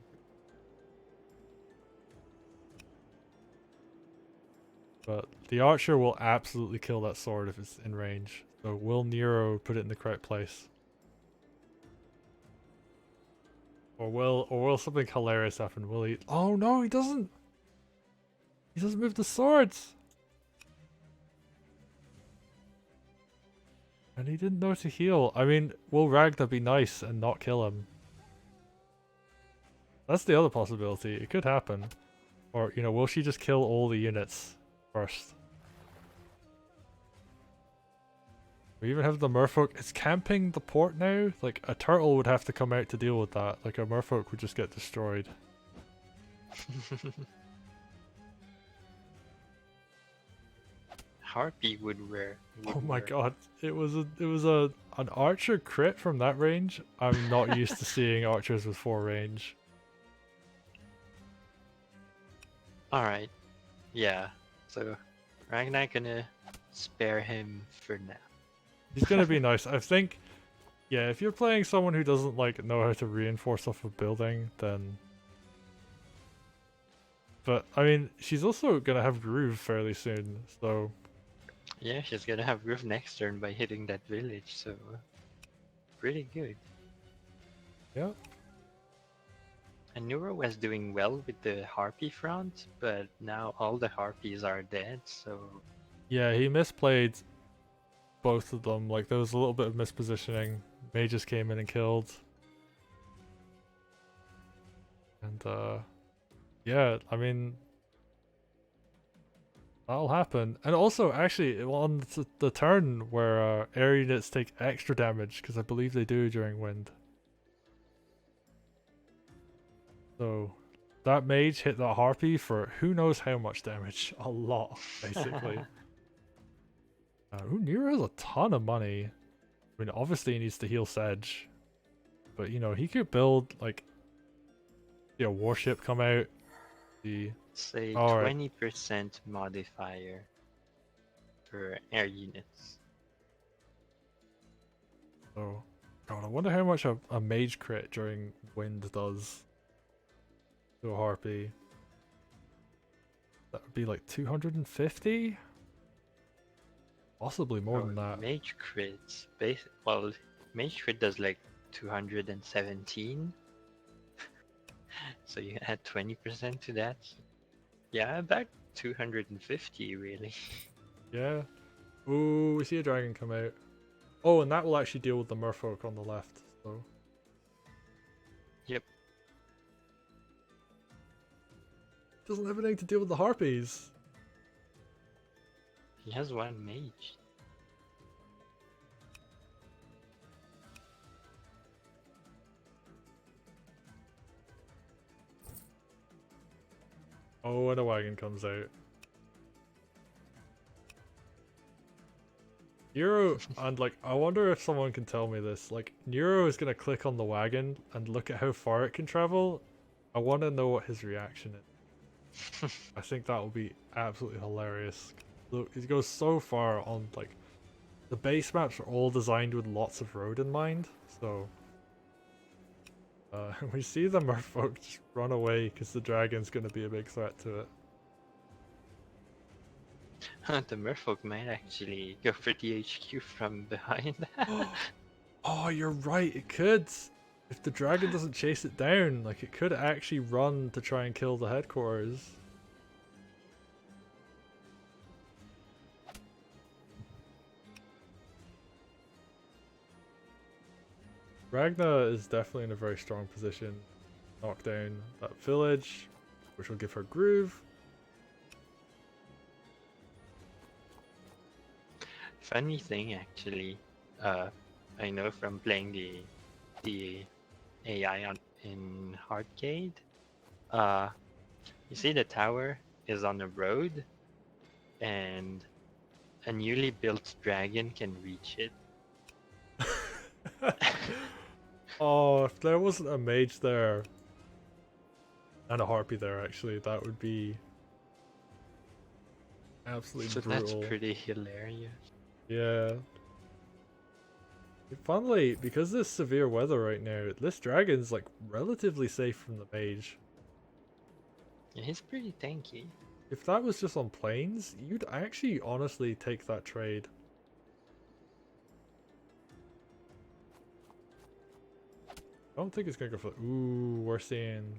but the archer will absolutely kill that sword if it's in range. So will Nero put it in the correct place? Or will something hilarious happen? Will he? Oh no, he doesn't. He doesn't move the swords. And he didn't know to heal. I mean, will Ragna be nice and not kill him? That's the other possibility. It could happen. Or, you know, will she just kill all the units first? We even have the merfolk. It's camping the port now? Like, a turtle would have to come out to deal with that. Like, a merfolk would just get destroyed. Harpy would wear. Oh my god. It was an archer crit from that range. I'm not used to seeing archers with 4 range. Alright. Yeah. So Ragnar gonna spare him for now. He's gonna be nice. I think, yeah, if you're playing someone who doesn't like know how to reinforce off a building, then. But I mean, she's also gonna have Groove fairly soon, so. Yeah, she's gonna have roof next turn by hitting that village, so pretty good. Yeah. And Neuro was doing well with the Harpy front, but now all the Harpies are dead, so Yeah, he misplayed both of them. Like, there was a little bit of mispositioning. Mages came in and killed. And, yeah, I mean, that'll happen. And also, actually, on the turn where air units take extra damage, because I believe they do during wind. So, that mage hit that harpy for who knows how much damage. A lot, basically. Nero has a ton of money. I mean, obviously he needs to heal Sedge. But, you know, he could build, like, a warship come out. say Alright. 20% modifier for air units. So, God, I wonder how much a mage crit during wind does to a harpy. That would be like 250? Possibly more than that. Mage crits, mage crit does like 217. So you add 20% to that. Yeah, about 250 really. Yeah. Ooh, we see a dragon come out. Oh, and that will actually deal with the merfolk on the left, so. Yep. Doesn't have anything to deal with the harpies. He has one mage. Oh, and a wagon comes out. Neuro, and like, I wonder if someone can tell me this. Like, Neuro is gonna click on the wagon and look at how far it can travel. I want to know what his reaction is. I think that will be absolutely hilarious. Look, it goes so far on, like, the base maps are all designed with lots of road in mind, so. We see the merfolk just run away because the dragon's gonna be a big threat to it. The merfolk might actually go for the HQ from behind. Oh, you're right, it could. If the dragon doesn't chase it down, like, it could actually run to try and kill the headquarters. Ragna is definitely in a very strong position. Knock down that village, which will give her Groove. Funny thing actually, I know from playing the AI in Hardgate, you see the tower is on the road, and a newly built dragon can reach it. Oh, if there wasn't a mage there and a harpy there, actually, that would be absolutely So that's brutal. pretty hilarious. Yeah. Funnily, because there's severe weather right now, this dragon's like relatively safe from the mage. Yeah, he's pretty tanky. If that was just on plains, you'd actually honestly take that trade. I don't think it's gonna go for. Ooh, we're seeing.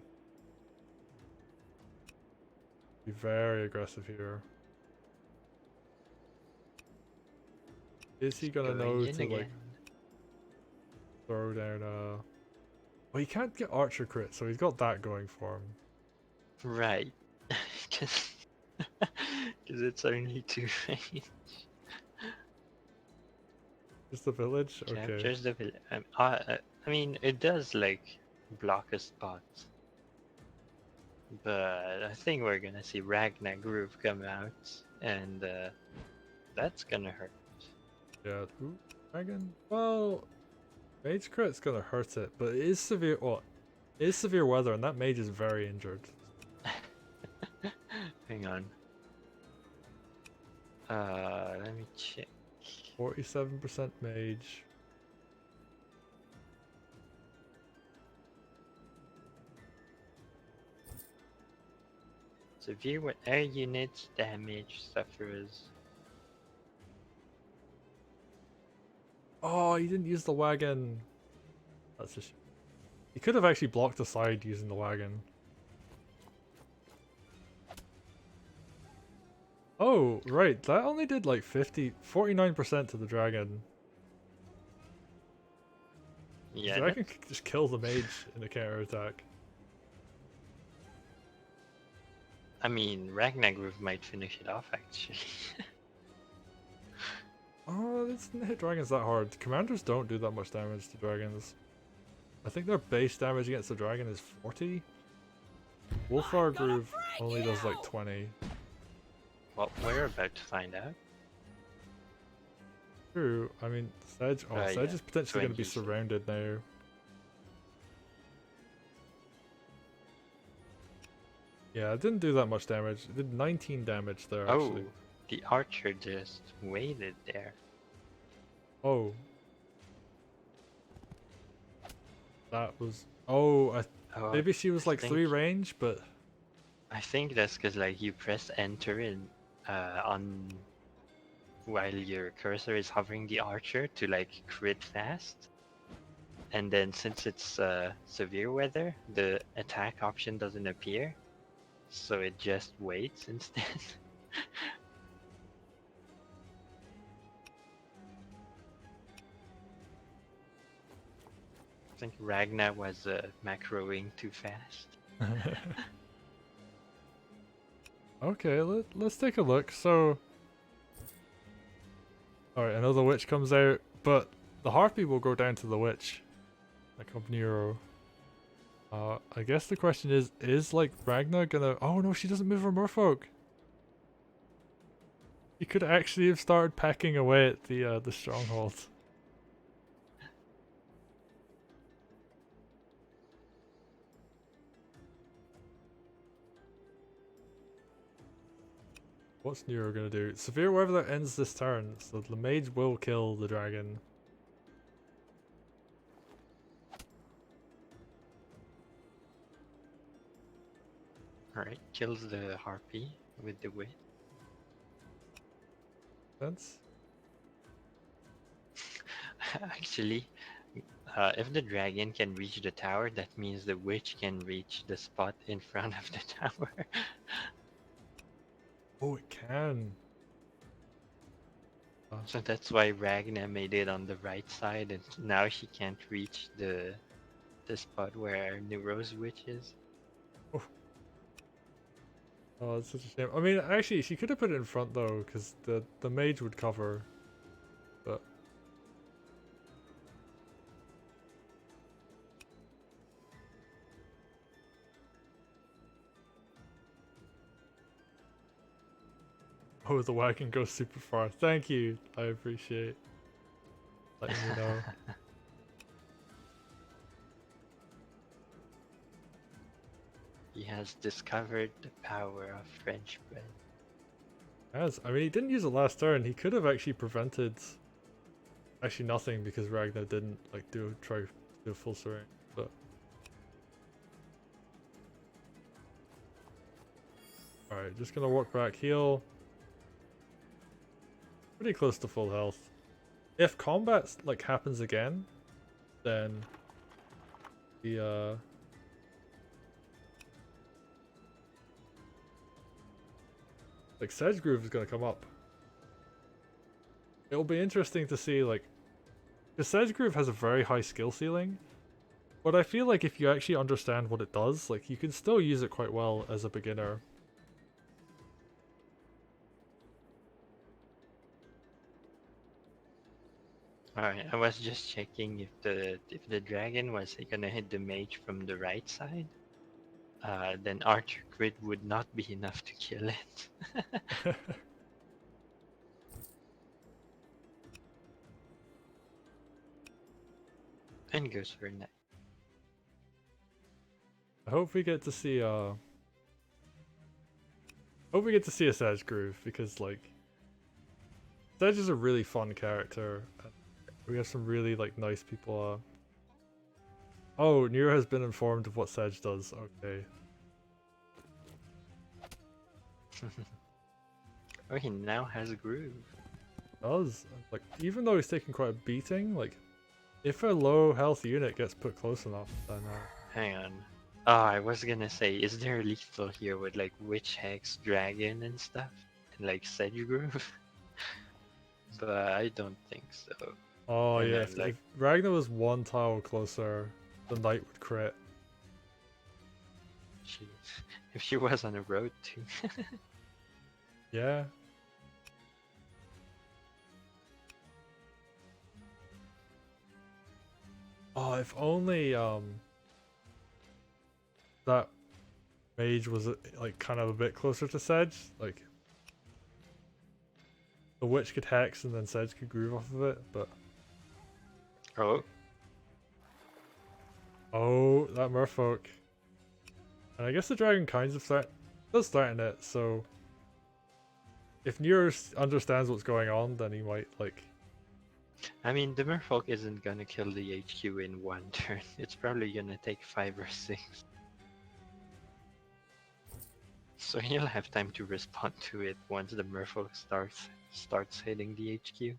Be very aggressive here. Is he gonna Going know in to like again. throw down Well, he can't get archer crit, so he's got that going for him. Right. Because it's only 2 range. Just the village? Okay. Captures the village. I mean, it does like block a spot. But I think we're gonna see Ragnarokette come out, and that's gonna hurt. Yeah. Ooh, dragon? Well, mage crit's gonna hurt it, but it is severe. Well, it is severe weather, and that mage is very injured. Hang on. Let me check. 47% mage. Severe with air units damage sufferers. Oh, he didn't use the wagon. That's just. He could have actually blocked the side using the wagon. Oh, right. That only did like 49% to the dragon. Yeah, The dragon could just kill the mage in a counter attack. I mean, Ragnarokette might finish it off actually. Oh, this didn't hit dragons that hard. Commanders don't do that much damage to dragons. I think their base damage against the dragon is 40. Wargroove only does like 20. Well, we're about to find out. True. I mean, Sedge. Oh, Sedge Yeah, is potentially going to be 20. surrounded now. Yeah, it didn't do that much damage. It did 19 damage there, Oh, actually. the archer just waited there. Oh. That was... Oh, Oh, maybe she was I like think- 3 range, but... I think that's because like you press enter in on while your cursor is hovering the archer to like crit fast. And then since it's severe weather, the attack option doesn't appear. So it just waits instead. I think Ragna was macroing too fast. Okay, let's take a look. So... Alright, another witch comes out, but the harpy will go down to the witch. Like of Neuro. I guess the question is like Ragna gonna... Oh no, she doesn't move her merfolk! He could actually have started pecking away at the stronghold. What's Neuro gonna do? Severe weather ends this turn, so the mage will kill the dragon. Alright, kills the harpy with the wit. Sense? Actually, if the dragon can reach the tower, that means the witch can reach the spot in front of the tower. Oh, it can. So that's why Ragna made it on the right side, and now she can't reach the spot where Neuro's witch is. Oh, it's such a shame. I mean, actually, she could have put it in front though, because the mage would cover. But Oh, the wagon goes super far. Thank you. I appreciate letting me know. He has discovered the power of French bread. As I mean, he didn't use it last turn. He could have actually prevented actually nothing because Ragna didn't like try to do a full swing. But all right, just gonna walk back, heal. Pretty close to full health. If combat like happens again, then the like Sedge Groove is gonna come up. It'll be interesting to see like, because Sedge Groove has a very high skill ceiling, but I feel like if you actually understand what it does, like you can still use it quite well as a beginner. Alright, I was just checking if the dragon was gonna hit the mage from the right side. Then Archer Crit would not be enough to kill it. And goes for a knife. I hope we get to see hope we get to see a Sedge Groove because like Sedge is a really fun character. And we have some really like nice people. Oh, Neuro has been informed of what Sedge does. Okay. Oh, he now has a groove. Does like even though he's taking quite a beating, like if a low health unit gets put close enough, then Hang on. Oh, I was gonna say, is there lethal here with like Witch Hex, Dragon, and stuff? And like Sedge Groove? But I don't think so. oh And yeah, then like, if Ragna was one tile closer, the knight would crit. she, if she was on a road too. Yeah. Oh, if only that mage was like kind of a bit closer to Sedge, like the witch could hex and then Sedge could groove off of it, but Oh, oh, that merfolk. And I guess the dragon kinds of does threaten it, so if Neuro understands what's going on, then he might like. I mean, the merfolk isn't gonna kill the HQ in one turn. It's probably gonna take 5 or 6. So he'll have time to respond to it once the merfolk starts hitting the HQ.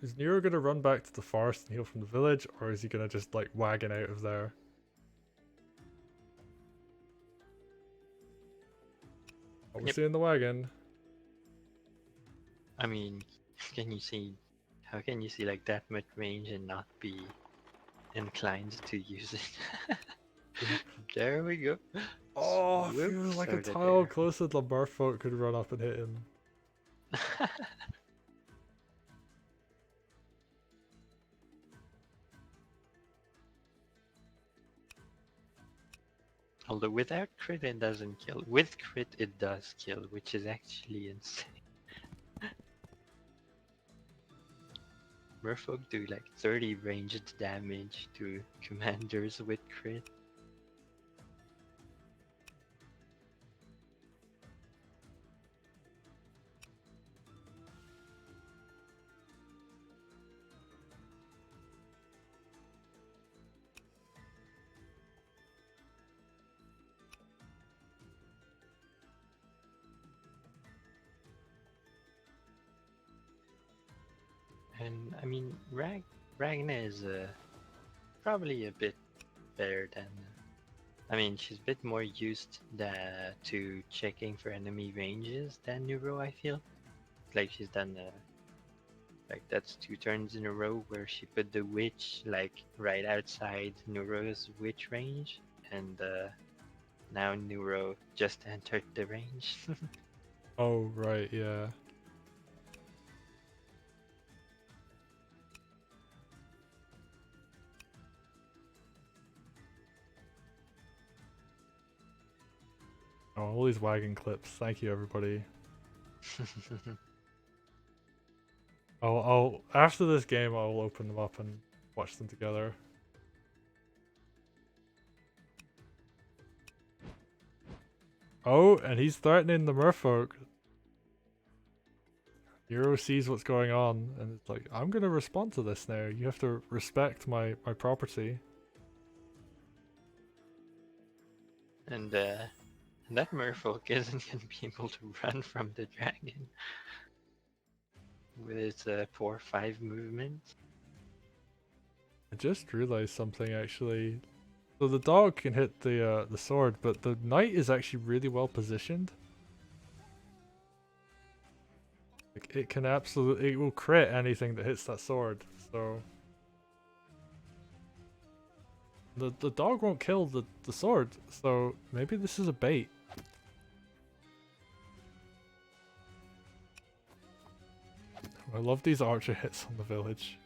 Is Neuro gonna run back to the forest and heal from the village, or is he gonna just like wagon out of there? Oh, we're Yep. seeing the wagon. I mean, can you see? How can you see like that much range and not be inclined to use it? There we go. Oh, I feel Whoops, like a out of tile there. closer to the merfolk could run up and hit him. Although without crit it doesn't kill. With crit it does kill, which is actually insane. Merfolk do like 30 ranged damage to commanders with crit. And I mean, Ragna is probably a bit better than. I mean, she's a bit more used to checking for enemy ranges than Neuro, I feel. Like she's done, like that's 2 turns in a row where she put the witch like right outside Neuro's witch range, and now Neuro just entered the range. Oh, right, yeah. Oh, all these wagon clips. Thank you, everybody. I'll after this game, I'll open them up and watch them together. Oh, and he's threatening the merfolk. Neuro sees what's going on, and it's like, I'm gonna respond to this now. You have to respect my property. And that merfolk isn't gonna be able to run from the dragon with its 4-5 movement. I just realized something actually. So the dog can hit the sword, but the knight is actually really well positioned. Like it can absolutely, it will crit anything that hits that sword. So the dog won't kill the sword. So maybe this is a bait. I love these archer hits on the village.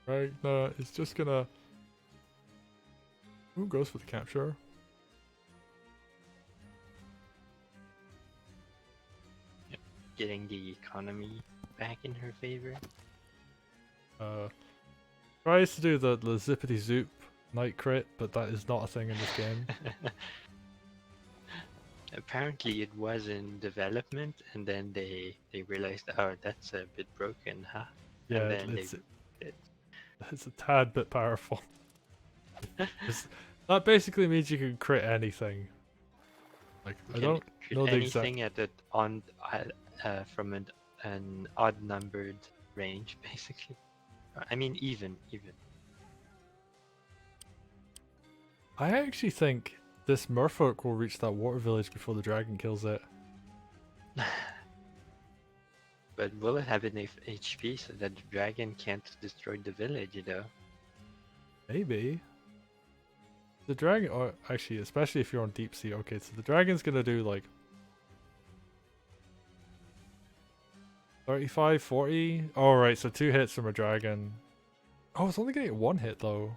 Ragna is just gonna. Who goes for the capture? Yep. Getting the economy back in her favor. Tries to do the zippity zoop night crit, but that is not a thing in this game. Apparently it was in development, and then they realized, oh, that's a bit broken, huh? Yeah, And then it's a tad bit powerful. That basically means you can crit anything. Like I don't know the exact. anything at from an odd numbered range, basically. I mean, even. I actually think this merfolk will reach that water village before the dragon kills it. But will it have enough HP so that the dragon can't destroy the village, you know? Maybe. The dragon, or actually, especially if you're on deep sea. Okay, so the dragon's gonna do like 35, 40. Oh, right, so 2 hits from a dragon. Oh, it's only gonna get 1 hit though.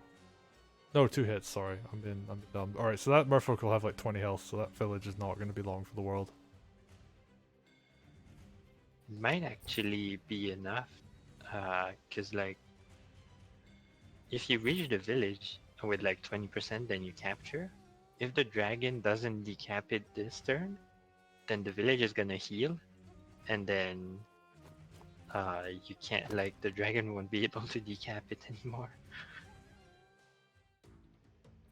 No, 2 hits, sorry. I'm being dumb. Alright, so that merfolk will have like 20 health, so that village is not gonna be long for the world. It might actually be enough, cause like, if you reach the village with like 20%, then you capture. If the dragon doesn't decap it this turn, then the village is gonna heal, and then you can't, like, the dragon won't be able to decap it anymore.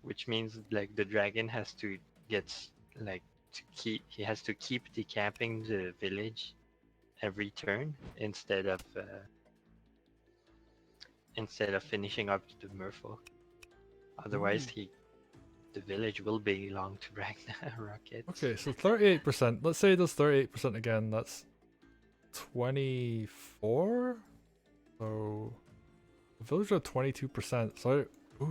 Which means like the dragon has to he has to keep decapping the village every turn instead of finishing up the merfolk. Otherwise, the village will belong to Ragnarokette. Okay, so 38%. Let's say it does 38% again. That's 24. So the village are 22%. So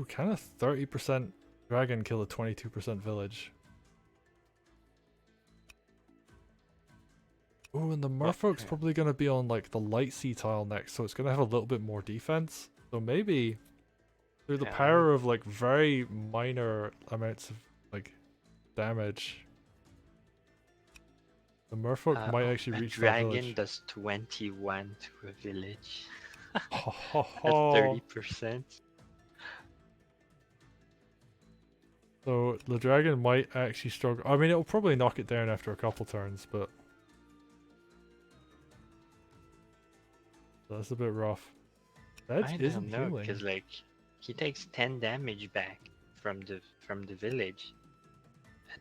kind of 30% dragon kill a 22% village. Oh, and the merfolk's probably gonna be on like the light sea tile next, so it's gonna have a little bit more defense. So maybe through the power of like very minor amounts of like damage, the merfolk might actually reach that village. Dragon does 21 to a village. At At 30%. So the dragon might actually struggle. I mean, it'll probably knock it down after a couple turns, but that's a bit rough. I don't know, because like he takes 10 damage back from the village,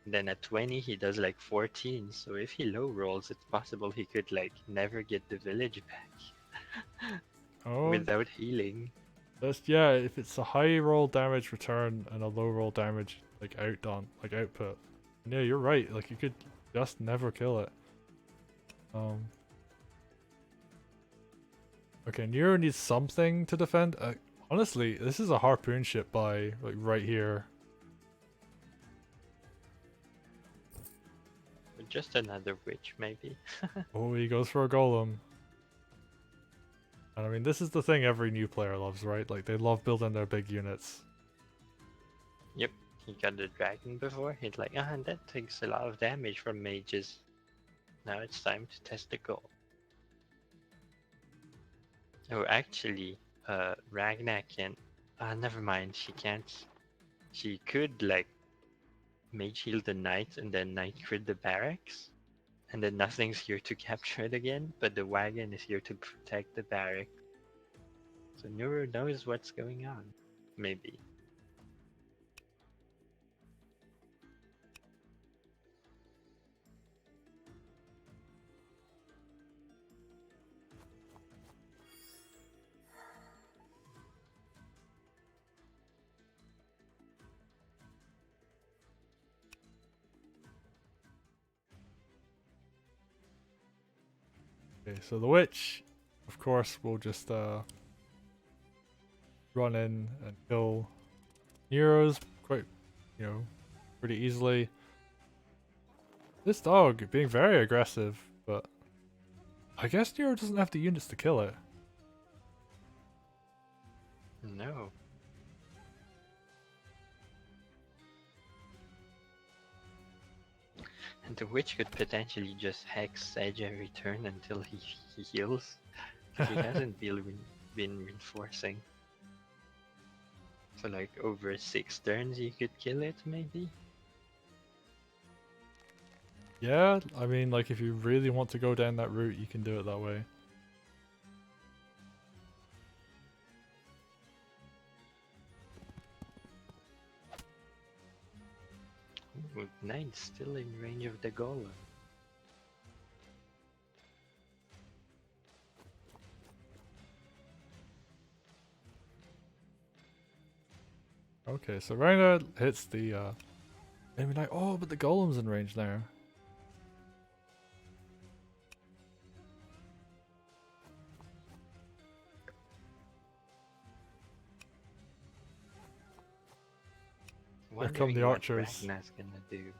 and then at 20 he does like 14. So if he low rolls, it's possible he could like never get the village back without healing. Yeah, if it's a high roll damage return and a low roll damage like output. Yeah, you're right. Like you could just never kill it. Okay, Neuro needs something to defend. Honestly, this is a harpoon ship by like right here. Just another witch, maybe. Oh, he goes for a golem. And I mean, this is the thing every new player loves, right? Like they love building their big units. Yep, he got the dragon before. He's like, ah, that takes a lot of damage from mages. Now it's time to test the goal. Oh, actually, Ragna can. Never mind. She can't. She could like mage heal the knight and then knight crit the barracks, and then nothing's here to capture it again. But the wagon is here to protect the barrack. So Neuro knows what's going on. Maybe. Okay, so the witch, of course, will just run in and kill Neuros quite, you know, pretty easily. This dog being very aggressive, but I guess Neuro doesn't have the units to kill it. No. And the witch could potentially just hex Sedge every turn until he heals. Because he hasn't been reinforcing. So like over 6 turns you could kill it maybe? Yeah, I mean, like if you really want to go down that route, you can do it that way. Ooh, Knight's still in range of the golem. Okay, so Ragna hits the enemy knight. Oh, but the golem's in range now. Here come Wondering the what archers. Ragna's gonna do.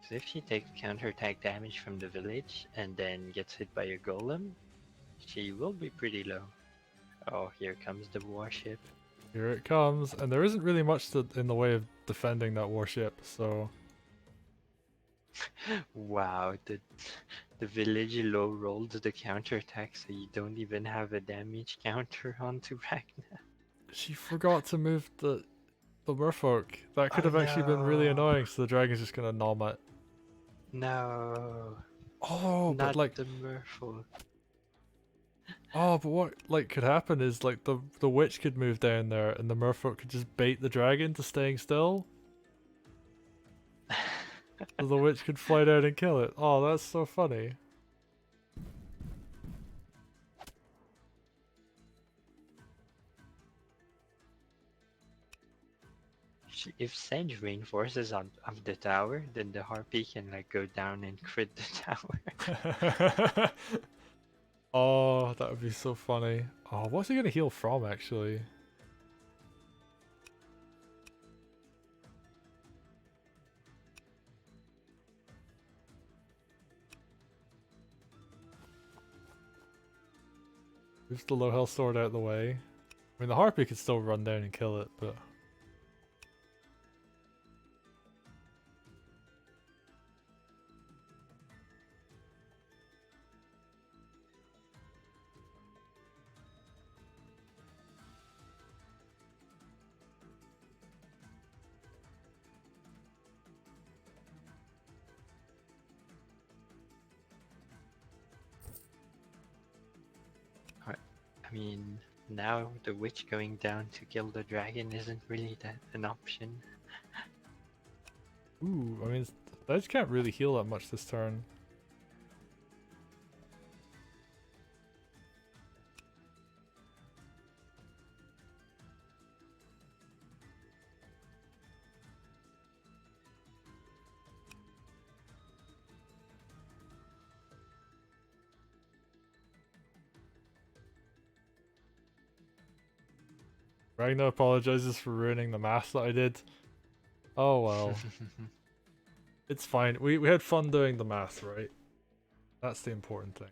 So if she takes counterattack damage from the village and then gets hit by a golem, she will be pretty low. Oh, here comes the warship. Here it comes, and there isn't really much in the way of defending that warship, so Wow, the village low rolled the counterattack so you don't even have a damage counter onto Ragna. she forgot to move the merfolk. That could Oh have actually been really no! annoying, so the dragon's just gonna nom it. No! Oh, but Not like, the merfolk. oh, but what like could happen is like the witch could move down there, and the merfolk could just bait the dragon to staying still, so the witch could fly down and kill it. Oh, that's so funny. If Sedge reinforces on of the tower, then the harpy can like go down and crit the tower. Oh, that would be so funny. Oh, what's he gonna heal from actually? Moves the low health sword out of the way. I mean, the harpy could still run down and kill it, but I mean, now the witch going down to kill the dragon isn't really that an option. ooh, I mean, Sedge can't really heal that much this turn. Ragna apologizes for ruining the math that I did. Oh well, it's fine. We had fun doing the math, right? That's the important thing.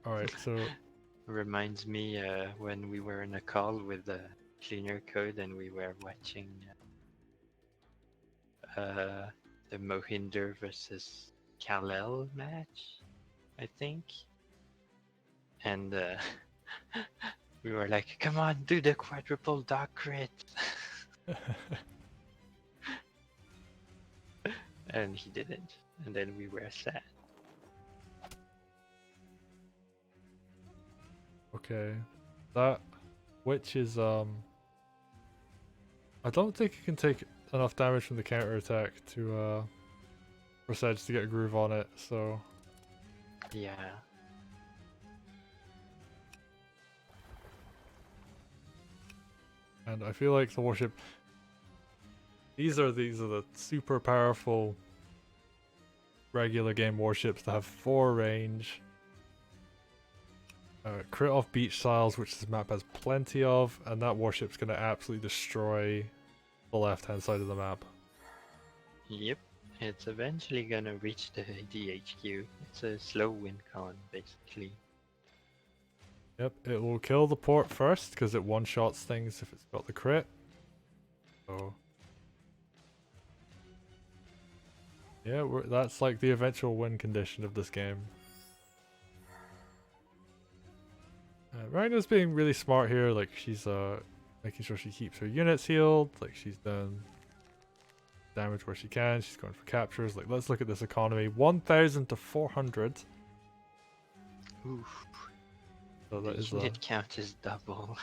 All right, so reminds me when we were in a call with the cleaner code and we were watching the Mohinder versus Kal-El match, I think. And we were like, come on, do the quadruple dog crit. And he didn't. And then we were sad. Okay. That witch is I don't think it can take enough damage from the counter attack to for Sedge to get a groove on it, so Yeah. and I feel like the warship these are the super powerful regular game warships that have 4 range. Crit off beach styles, which this map has plenty of, and that warship's gonna absolutely destroy the left hand side of the map. Yep. It's eventually gonna reach the DHQ. It's a slow win con, basically. Yep, it will kill the port first because it one-shots things if it's got the crit. So yeah, that's like the eventual win condition of this game. Ragna's being really smart here, like she's making sure she keeps her units healed, like she's done damage where she can, she's going for captures. Like, let's look at this economy. 1,000 to 400. Oof. So that is the unit count is double.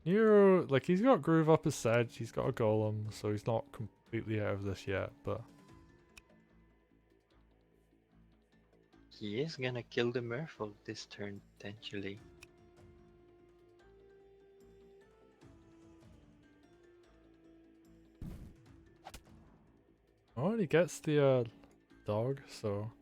Neuro, like he's got groove up his Sedge, he's got a golem, so he's not completely out of this yet, but He is gonna kill the Merfolk this turn, potentially. oh, and he gets the dog, so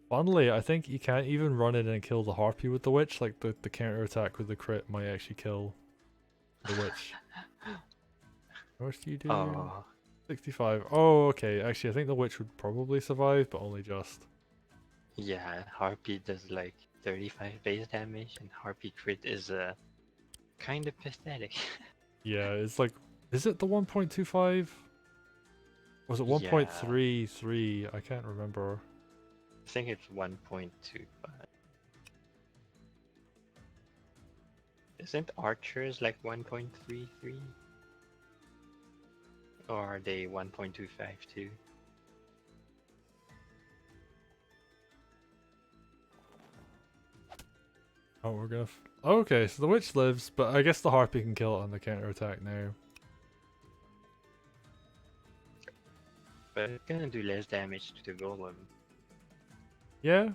funnily, I think you can't even run in and kill the harpy with the witch. Like the counter attack with the crit might actually kill the witch. How much do you do? Oh, 65. Oh, okay. Actually, I think the witch would probably survive, but only just. yeah, Harpy does like 35 base damage, and Harpy crit is kind of pathetic. Yeah, it's like, is it the 1.25? Was it 1.33? I can't remember. I think it's 1.25. Isn't archers like 1.33? Or are they 1.25 too? Oh, we're gonna. Oh, okay, so the witch lives, but I guess the harpy can kill it on the counter attack now. But it's gonna do less damage to the golem. Yeah,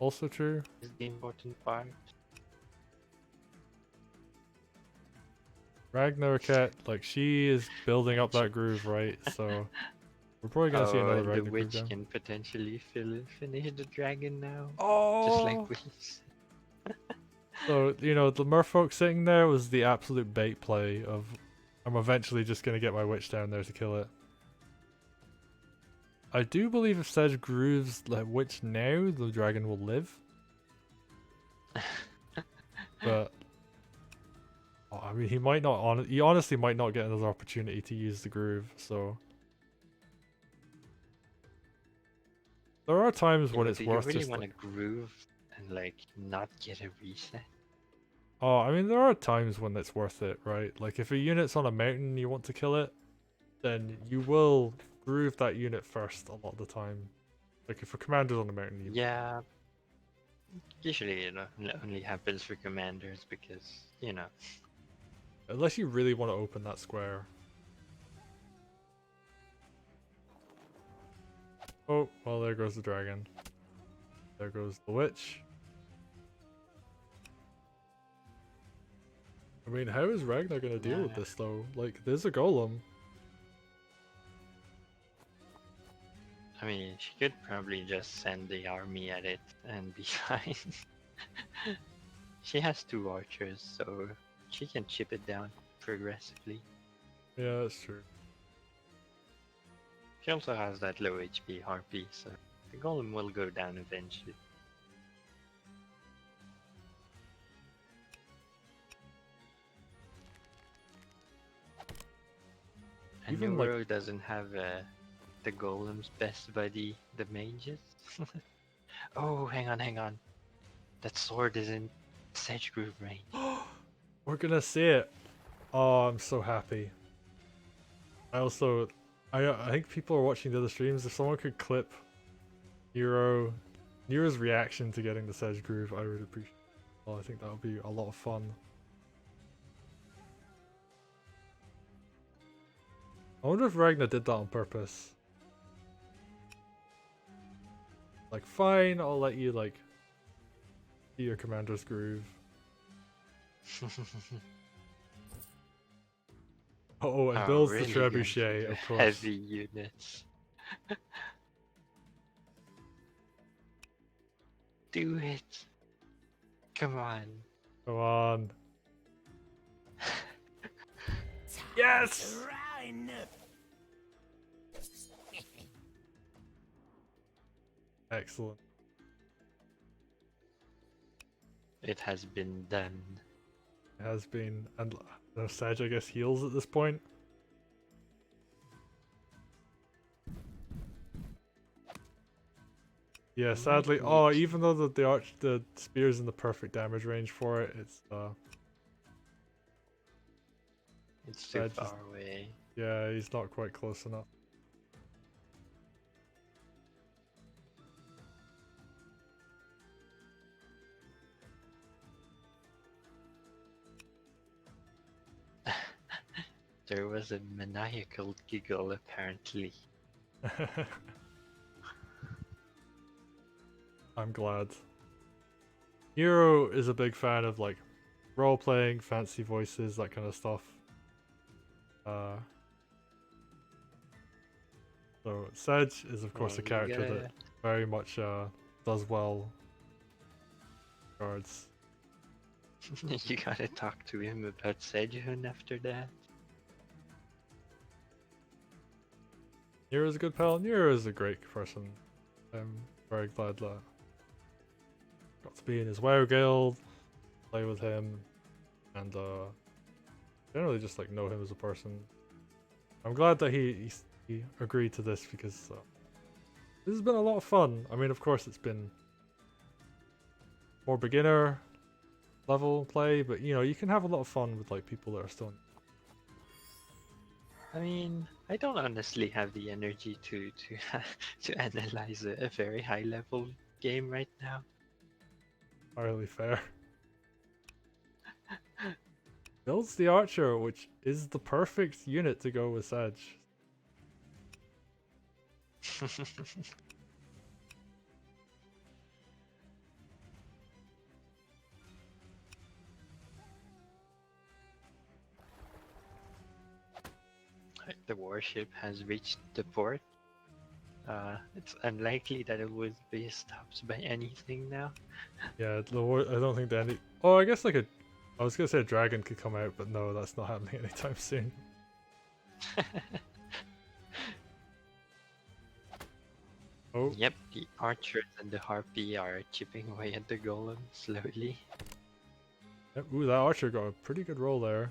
also true. Is the important part. Ragnarokette, like she is building up that groove, right? So we're probably gonna see another and the Ragnar groove witch down. can potentially finish the dragon now. Oh! Just like we said. So, you know, the merfolk sitting there was the absolute bait play of I'm eventually just gonna get my witch down there to kill it. I do believe if Sedge grooves like witch now, the dragon will live. But oh, I mean, he might not. He honestly might not get another opportunity to use the groove. So there are times when it's Do you worth really just. want to Like, groove and like not get a reset? oh, I mean, there are times when it's worth it, right? Like if a unit's on a mountain and you want to kill it, then you will groove that unit first a lot of the time. Like if a commander's on a mountain, you Yeah. Usually, it only happens for commanders because, unless you really want to open that square. Oh, well, there goes the dragon. There goes the witch. I mean, how is Ragnar gonna deal with this though? Like, there's a golem. I mean, she could probably just send the army at it and be fine. She has 2 archers, so she can chip it down progressively. Yeah, that's true. She also has that low HP harpy, so the golem will go down eventually. And Even, like- Neuro doesn't have the golem's best buddy, the mages. Oh, hang on. That sword is in Sedge Groove range. We're gonna see it. Oh, I'm so happy. I think people are watching the other streams. If someone could clip Nero's reaction to getting the Sedge Groove, I would appreciate it. Well, I think that would be a lot of fun. I wonder if Ragna did that on purpose. Like, fine, I'll let you, like, see your commander's groove. Oh, and builds really the going for trebuchet, the of course. heavy units. Do it. Come on. Come on. Yes! Excellent. It has been done. It has been, and Sedge, I guess, heals at this point. Yeah, sadly. Oh, even though the spear's in the perfect damage range for it, It's too Sedge far away. Yeah, he's not quite close enough. There was a maniacal giggle apparently. I'm glad. Neuro is a big fan of like role playing, fancy voices, that kind of stuff. So Sedge is of course a character that very much does well. Regards. You gotta talk to him about Sedgehun after that. Neuro's a good pal. Neuro is a great person. I'm very glad that got to be in his WoW guild, play with him, and generally just like know him as a person. I'm glad that he agreed to this because this has been a lot of fun. I mean, of course, it's been more beginner level play, but you know, you can have a lot of fun with like people that are still. I mean, I don't honestly have the energy to to analyze a very high level game right now. Entirely fair. Builds the archer, which is the perfect unit to go with Sedge. The warship has reached the port. It's unlikely that it would be stopped by anything now. Yeah, I don't think that any. Oh, I guess like I was gonna say a dragon could come out, but no, that's not happening anytime soon. Oh. Yep, the archers and the harpy are chipping away at the golem slowly. Yep, ooh, that archer got a pretty good roll there.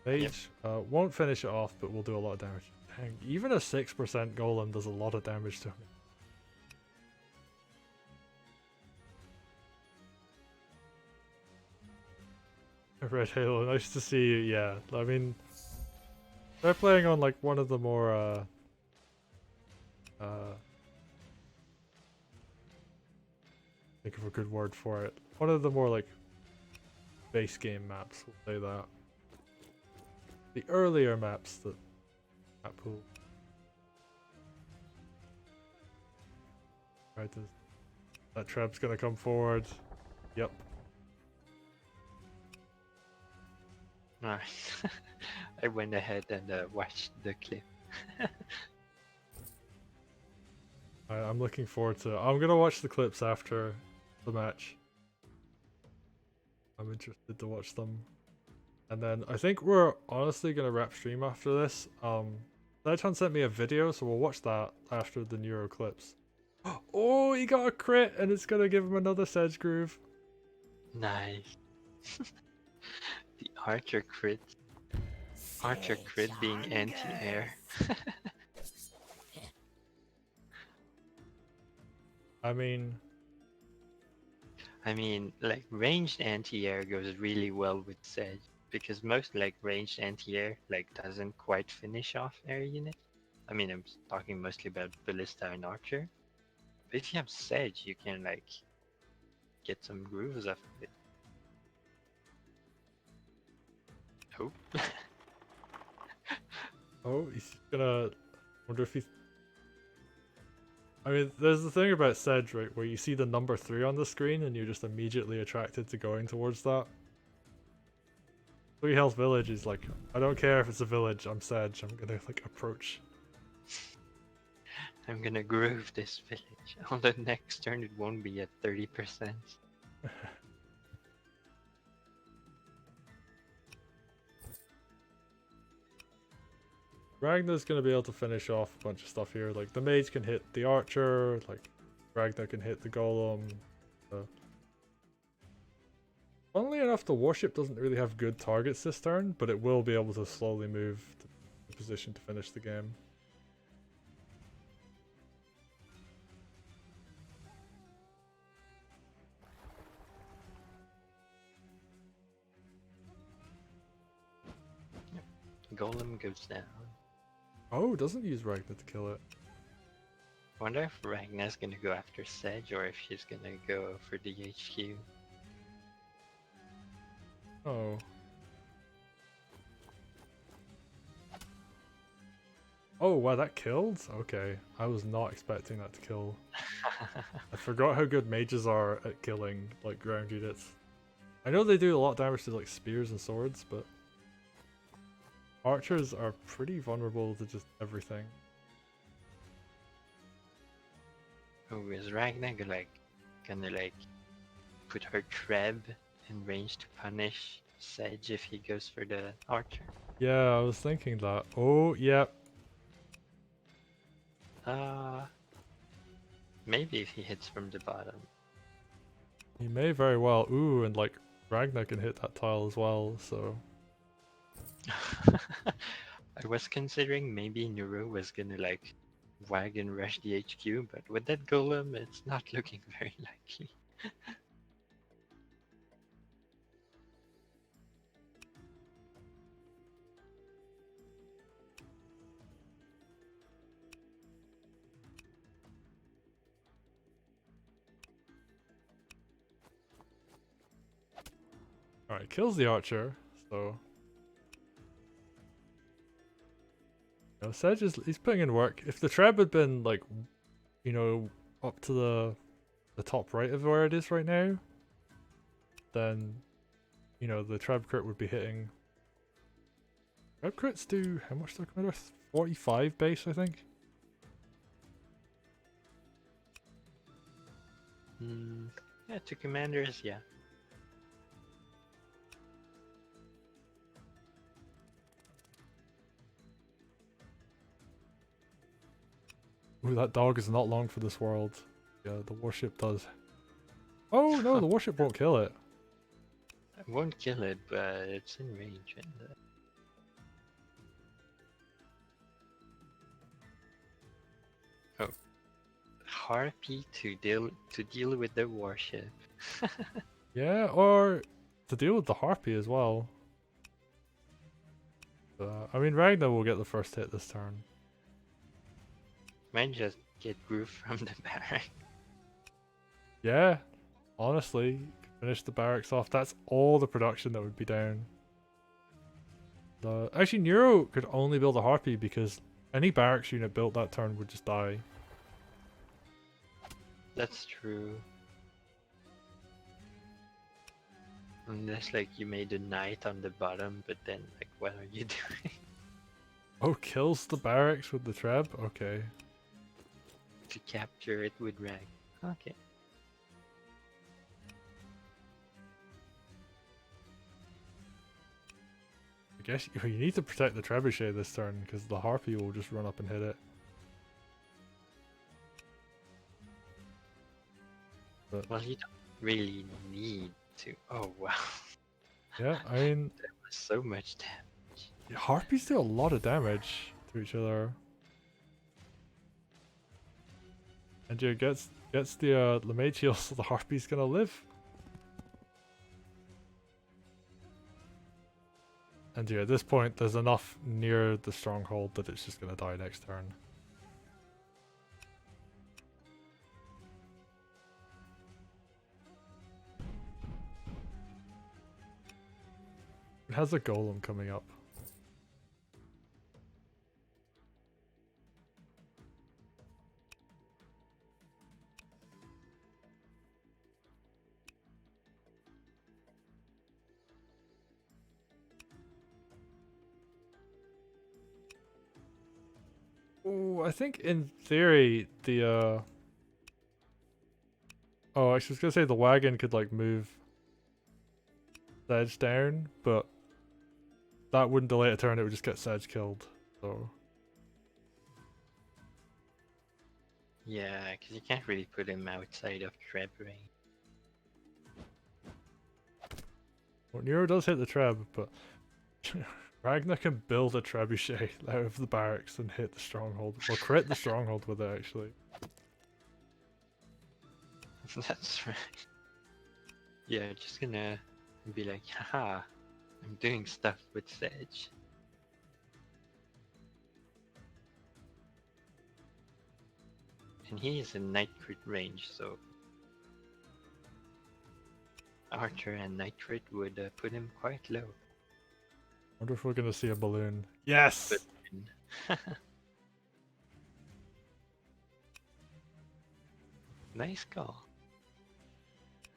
Mage won't finish it off, but will do a lot of damage. Dang, even a 6% golem does a lot of damage to him. Red Halo, nice to see you. Yeah, I mean, they're playing on like one of the more think of a good word for it. One of the more like base game maps, we'll say that. The earlier maps that map pool. Right, that trap's gonna come forward. Yep. Alright. I went ahead and watched the clip. I'm looking forward to it. I'm gonna watch the clips after the match. I'm interested to watch them. And then I think we're honestly gonna wrap stream after this. Sedge sent me a video, so we'll watch that after the Neuro clips. Oh, he got a crit, and it's gonna give him another Sedge groove. Nice. The Archer crit. Archer crit being anti-air. I mean, like ranged anti-air goes really well with Sedge because most like ranged anti-air like doesn't quite finish off air units. I mean, I'm talking mostly about Ballista and Archer. But if you have Sedge, you can like get some grooves off of it. Oh. oh, he's gonna. Wonder if he's. I mean, there's the thing about Sedge, right, where you see the number 3 on the screen and you're just immediately attracted to going towards that. 3 health village is like, I don't care if it's a village, I'm Sedge, I'm gonna like approach. I'm gonna groove this village. On the next turn it won't be at 30%. Ragna's gonna be able to finish off a bunch of stuff here. Like the mage can hit the archer, like Ragna can hit the golem. Funnily enough, the warship doesn't really have good targets this turn, but it will be able to slowly move to the position to finish the game. Golem goes down. Oh, doesn't use Ragna to kill it. Wonder if Ragna's gonna go after Sedge or if she's gonna go for the HQ. Oh. Oh, wow, that killed? Okay. I was not expecting that to kill. I forgot how good mages are at killing, like, ground units. I know they do a lot of damage to, like, spears and swords, but archers are pretty vulnerable to just everything. Oh, is Ragna gonna put her Treb in range to punish Sedge if he goes for the archer? Yeah, I was thinking that. Oh, yeah. Maybe if he hits from the bottom. He may very well. Ooh, and, like, Ragna can hit that tile as well, so... I was considering maybe Neuro was gonna wagon rush the HQ, but with that golem, it's not looking very likely. Alright, kills the archer, so... You know, Sedge he's putting in work. If the Treb had been, like, you know, up to the top right of where it is right now, then, you know, the Treb crit would be hitting. Treb crits do, how much do they come out with? 45 base, I think? Yeah, to commanders, yeah. Ooh, that dog is not long for this world. Yeah, the warship does. Oh no, the warship won't kill it. I won't kill it, but it's in range. And, oh, Harpy to deal with the warship. Yeah, or to deal with the harpy as well. I mean, Ragnar will get the first hit this turn. Might just get groove from the barrack. Yeah, honestly, finish the barracks off. That's all the production that would be down. Actually, Neuro could only build a harpy because any barracks unit built that turn would just die. That's true. Unless you made a knight on the bottom, but then what are you doing? Oh, kills the barracks with the Treb? Okay. To capture it with Rag. Okay. guess you need to protect the trebuchet this turn because the harpy will just run up and hit it. But Well, you don't really need to. Oh wow, yeah, I mean, so much damage. harpies do a lot of damage to each other. And yeah, gets the mage heal, so the harpy's gonna live. And yeah, at this point, there's enough near the stronghold that it's just gonna die next turn. It has a golem coming up. Oh, I think in theory the oh, actually, I was gonna say the wagon could like move Sedge down, but that wouldn't delay a turn. It would just get Sedge killed. So Yeah, because you can't really put him outside of trap range. well, Neuro does hit the treb, but Ragna can build a trebuchet out of the barracks and hit the stronghold, or crit the stronghold with it actually. That's right. Yeah, just gonna be like, haha, I'm doing stuff with Sedge. And he is in night crit range, so Archer and night crit would put him quite low. Wonder if we're gonna see a balloon. Yes! But nice call.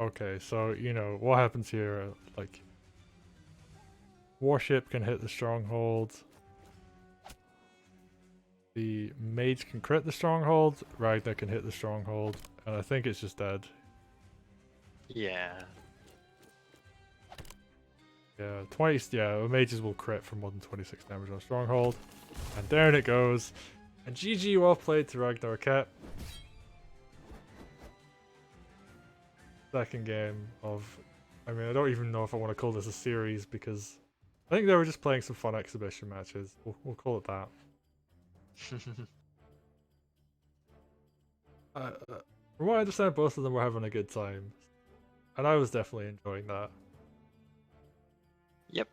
Okay, so, you know, what happens here, like... Warship can hit the stronghold. The mage can crit the stronghold. Ragnar can hit the stronghold. And I think it's just dead. Yeah. Yeah, mages will crit for more than 26 damage on stronghold. And down it goes. And GG, well played to Ragnarokette. Second game of... I mean, I don't even know if I want to call this a series because... I think they were just playing some fun exhibition matches. We'll call it that. From what I understand, both of them were having a good time. And I was definitely enjoying that. Yep.